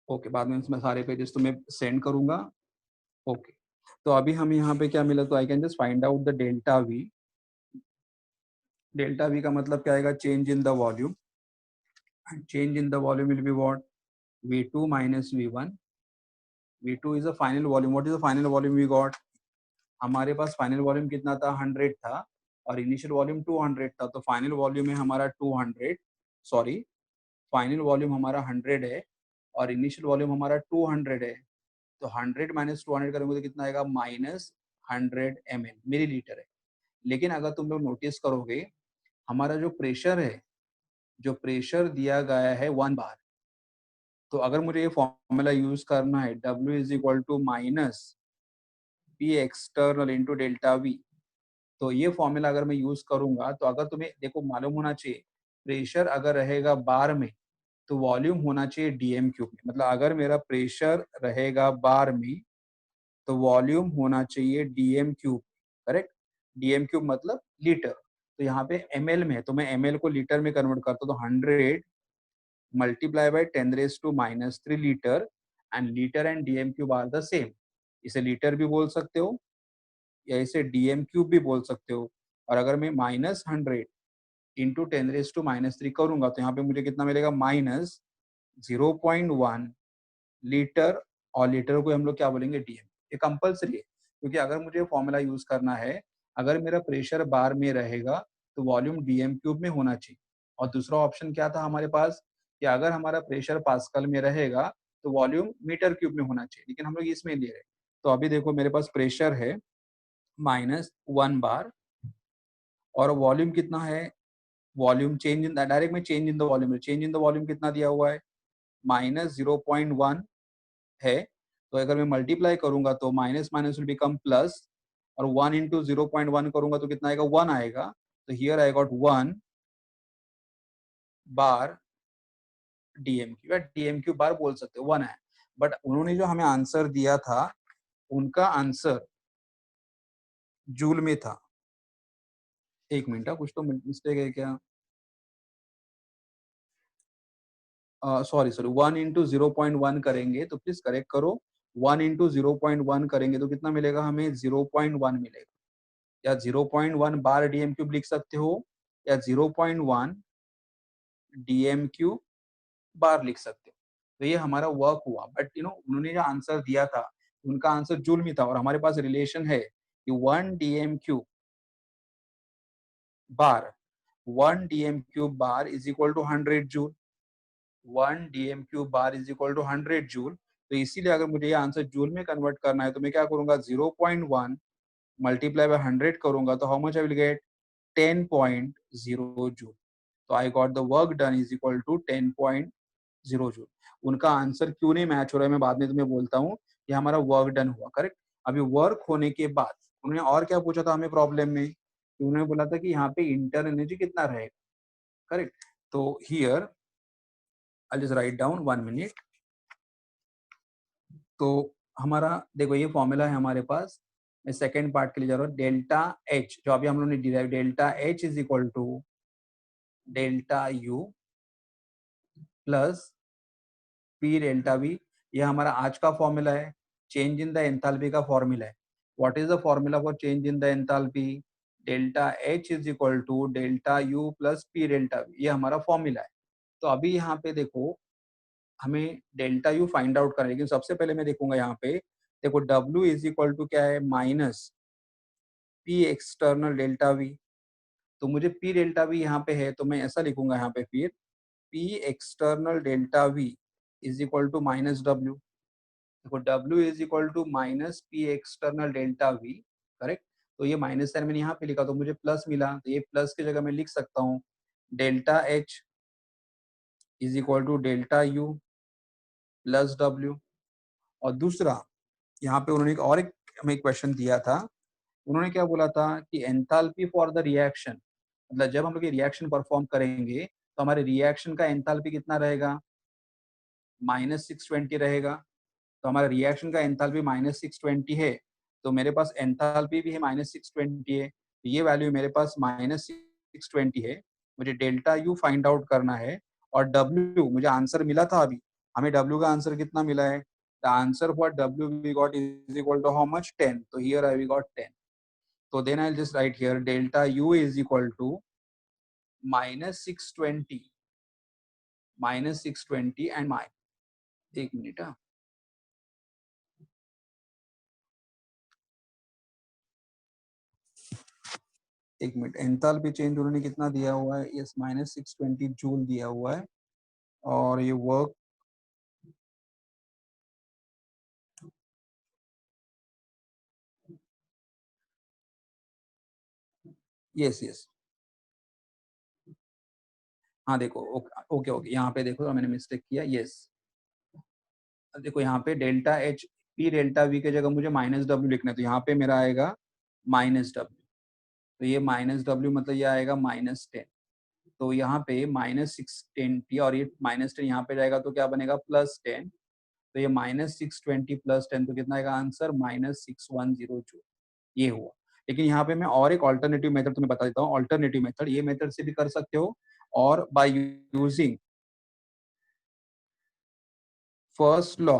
ओके, बाद में इसमें सारे पेजेस तुम्हें सेंड करूंगा। ओके, तो अभी हम यहाँ पे क्या मिला, तो I can just find out the delta we. Delta we का मतलब क्या आएगा, change in the volume. Change in the volume will be what, V2 minus V1। V2 is the final volume. What is the final volume we got? हमारे पास final volume कितना था, 100 था, और initial volume 200 था। तो फाइनल वॉल्यूम है हमारा 200, sorry, final volume हमारा 100 है और इनिशियल वॉल्यूम हमारा 200 है। तो 100 माइनस 200 करेंगे तो कितना आएगा, -100 ml, मिलीलीटर है। लेकिन अगर तुम लोग नोटिस करोगे, हमारा जो प्रेशर है, जो प्रेशर दिया गया है 1 बार। तो अगर मुझे ये फॉर्मूला यूज करना है, W is equal to minus P external into delta V, तो ये फॉर्मूला अगर मैं यूज करूंगा, तो अगर तुम्हें देखो मालूम होना चाहिए, प्रेशर अगर रहेगा बार में तो वॉल्यूम होना चाहिए डीएम क्यूब में। मतलब अगर मेरा प्रेशर रहेगा बार में तो वॉल्यूम होना चाहिए DM cube, correct. DM cube मतलब लीटर। तो यहाँ पे एमएल में है, तो मैं एमएल को लीटर में कन्वर्ट करता हूँ। तो 100 multiply by 10⁻³ litre, and litre and DM cube are the same. इसे लीटर भी बोल सकते हो या इसे डीएम क्यूब भी बोल सकते हो। और अगर मैं -100 इंटू 10⁻³ करूंगा तो यहाँ पे मुझे कितना मिलेगा, -0.1 लीटर। और लीटर को हम लोग क्या बोलेंगे, डीएम। ये कंपल्सरी है, क्योंकि अगर मुझे फॉर्मूला यूज करना है, अगर मेरा प्रेशर बार में रहेगा तो वॉल्यूम डीएम क्यूब में होना चाहिए। और दूसरा ऑप्शन क्या था हमारे पास, कि अगर हमारा प्रेशर पास्कल में रहेगा तो वॉल्यूम मीटर क्यूब में होना चाहिए, लेकिन हम लोग इसमें ले रहे हैं। तो अभी देखो मेरे पास प्रेशर है -1 बार, और वॉल्यूम कितना है, वॉल्यूम चेंज इन डायरेक्ट में change in the volume, change in the volume कितना दिया हुआ है, -0.1 है। तो अगर मैं मल्टीप्लाई करूंगा तो minus minus will become plus, और 1 इंटू 0.1 करूंगा तो कितना आएगा, 1 आएगा। तो here I got 1 bar DM Q, या डीएम क्यू बार बोल सकते हो, 1 है। बट उन्होंने जो हमें आंसर दिया था, उनका आंसर जूल में था। एक मिनट, कुछ तो मिस्टेक है क्या, सॉरी सॉरी, 1 इंटू 0.1 करेंगे तो प्लीज करेक्ट करो। 1 इंटू 0.1 करेंगे तो कितना मिलेगा हमें, 0.1 मिलेगा। या 0.1 बार डीएम क्यूब लिख सकते हो, या 0.1 डीएम क्यूब बार लिख सकते हो। तो ये हमारा वर्क हुआ। बट उन्होंने जो आंसर दिया था, उनका आंसर जूल में था, और हमारे पास रिलेशन है कि 1 DM cube bar, 1 DM cube bar is equal to 100 joule. 1 DM cube bar is equal to 100 joule. तो इसीलिए अगर मुझे ये आंसर जूल में कन्वर्ट करना है तो मैं क्या करूंगा, 0.1 मल्टीप्लाई बाय 100 करूंगा तो how much I will get, 10.0 joule. तो I got the work done is equal to 10.0 joule. उनका आंसर क्यों नहीं मैच हो रहा है मैं बाद में तुम्हें बोलता हूँ। ये हमारा वर्क डन हुआ, करेक्ट। अभी वर्क होने के बाद उन्होंने और क्या पूछा था हमें प्रॉब्लम में, उन्होंने बोला था कि यहाँ पे इंटर एनर्जी कितना रहेगा, करेक्ट। तो here I just write down 1 minute. तो हमारा देखो ये फॉर्मूला है हमारे पास। मैं सेकेंड पार्ट के लिए जा रहा हूँ। डेल्टा एच जो अभी हम लोगों ने derive, delta H is equal to delta U plus P delta V. ये हमारा आज का फॉर्मूला है। चेंज इन द एंथैल्पी का फॉर्मूला है। What is the formula for change in the enthalpy, delta H is equal to delta U plus P delta V. ये हमारा formula है। तो अभी यहाँ पे देखो, हमें डेल्टा यू फाइंड आउट करना है, लेकिन सबसे पहले मैं देखूंगा यहाँ पे, देखो W इज इक्वल टू क्या है, minus P external delta V. तो मुझे पी डेल्टा वी यहाँ पे है, तो मैं ऐसा लिखूंगा यहाँ पे फिर, P external delta V is equal to minus W. देखो W is equal to minus P external delta V, correct. तो ये माइनस साइन मैंने यहाँ पे लिखा तो मुझे प्लस मिला, तो ये प्लस की जगह मैं लिख सकता हूँ delta H is equal to delta U plus W. और दूसरा यहाँ पे उन्होंने एक हमें क्वेश्चन दिया था, उन्होंने क्या बोला था कि एंथैल्पी फॉर द रिएक्शन, मतलब जब हम लोग ये रिएक्शन परफॉर्म करेंगे तो हमारे रिएक्शन का एंथैल्पी कितना रहेगा, -620 रहेगा। तो हमारा रिएक्शन का एंथैल्पी -620 है, तो मेरे पास एंथैल्पी भी है -620 है, तो ये वैल्यू मेरे पास -620 है। मुझे डेल्टा यू फाइंड आउट करना है और डब्ल्यू मुझे आंसर मिला था अभी, हमें डब्ल्यू का आंसर कितना मिला है, the answer for W we got is equal to how much, 10। तो here I we got 10। So then I'll just write here delta U is equal to -620 and my, एक मिनट, हाँ एक minute, enthalpy change उन्होंने कितना दिया हुआ है, yes -620 joule दिया हुआ है। और ये वर्क, यस यस, हाँ देखो, ओके ओके, यहाँ पे देखो मैंने मिस्टेक किया, यस देखो यहाँ पे delta H P delta we के जगह मुझे -w लिखना है, तो यहाँ पे मेरा आएगा -w। तो ये -w मतलब ये आएगा -10। तो यहाँ पे -620 और ये -10 यहाँ पे जाएगा तो क्या बनेगा, +10। तो ये -620 +10 तो कितना आएगा आंसर, -6102। ये हुआ। लेकिन यहाँ पे मैं और एक ऑल्टरनेटिव मेथड तुम्हें बता देता हूँ। ऑल्टरनेटिव मेथड, ये मेथड से भी कर सकते हो, और by using first law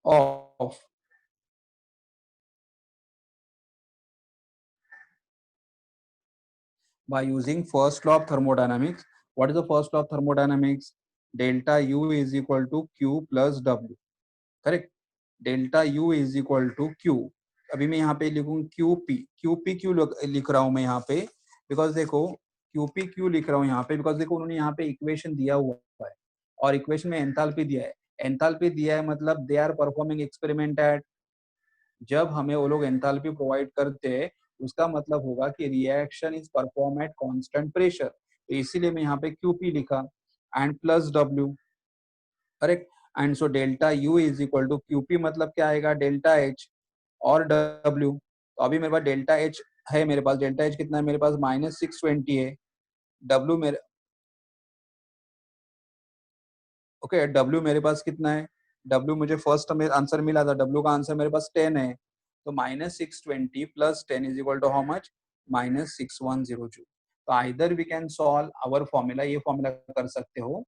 of by using first law of thermodynamics. What is the first law of thermodynamics? Delta U is equal to Q plus W. Correct, delta U is equal to Q। अभी मैं यहाँ पे लिखूँ QP। QP क्यों लिख रहा हूँ मैं यहाँ पे, बिकॉज देखो QP क्यों लिख रहा हूँ यहाँ पे, बिकॉज देखो उन्होंने यहाँ पे इक्वेशन दिया हुआ है और इक्वेशन में एंथैल्पी दिया है। एंथैल्पी दिया है मतलब they are performing experiment at, जब हमें वो लोग एंथैल्पी प्रोवाइड करते हैं उसका मतलब होगा कि reaction is perform at constant pressure, तो इसीलिए मैं यहाँ पे QP लिखा and plus W। Correct, and so delta U is equal to QP मतलब क्या आएगा, डेल्टा H और W। तो अभी मेरे पास डेल्टा H है, मेरे पास डेल्टा H कितना है, मेरे पास -620 है। W मेरे, ओके, W मेरे पास कितना है, W मुझे फर्स्ट में आंसर मिला था, W का आंसर मेरे पास 10 है। तो -620 + 10 is equal to how much, -6102। तो either we can solve our formula, ये फॉर्मूला कर सकते हो,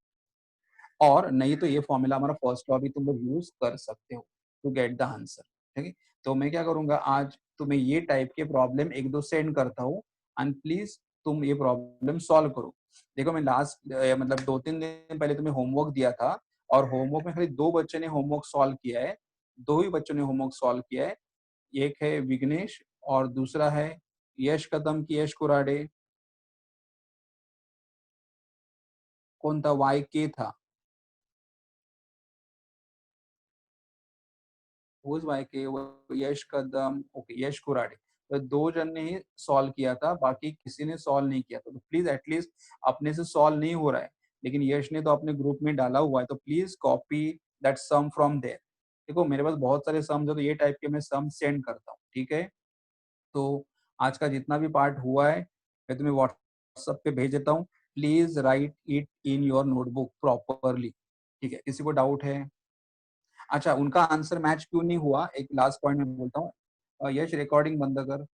और नहीं तो ये फॉर्मूला हमारा फर्स्ट लॉ भी तुम लोग यूज कर सकते हो टू गेट द आंसर। ठीक है, तो मैं क्या करूंगा, आज तुम्हें ये टाइप के प्रॉब्लम एक दो सेंड करता हूँ, एंड प्लीज तुम ये प्रॉब्लम सॉल्व करो। देखो मैं लास्ट मतलब 2-3 दिन पहले तुम्हें होमवर्क दिया था, और होमवर्क में खाली 2 बच्चे ने होमवर्क सॉल्व किया है, 2 ही बच्चों ने होमवर्क सॉल्व किया है। एक है विघ्नेश और दूसरा है यश कदम की यश कुराडे। कौन था, YK था, हुज YK, यश कदम, ओके यश कुराडे। तो 2 जन ने ही सॉल्व किया था, बाकी किसी ने सॉल्व नहीं किया था। तो प्लीज एटलीस्ट, अपने से सॉल्व नहीं हो रहा है लेकिन यश ने तो अपने ग्रुप में डाला हुआ है, तो please copy that sum from there. देखो मेरे पास बहुत सारे सम्स है, तो ये टाइप के मैं सम सेंड करता हूँ, ठीक है। तो आज का जितना भी पार्ट हुआ है मैं तुम्हें व्हाट्सएप पे भेज देता हूँ, please right it in your notebook properly. ठीक है, किसी को डाउट है? अच्छा, उनका आंसर मैच क्यों नहीं हुआ, एक लास्ट पॉइंट में बोलता हूँ। यश रिकॉर्डिंग बंद कर।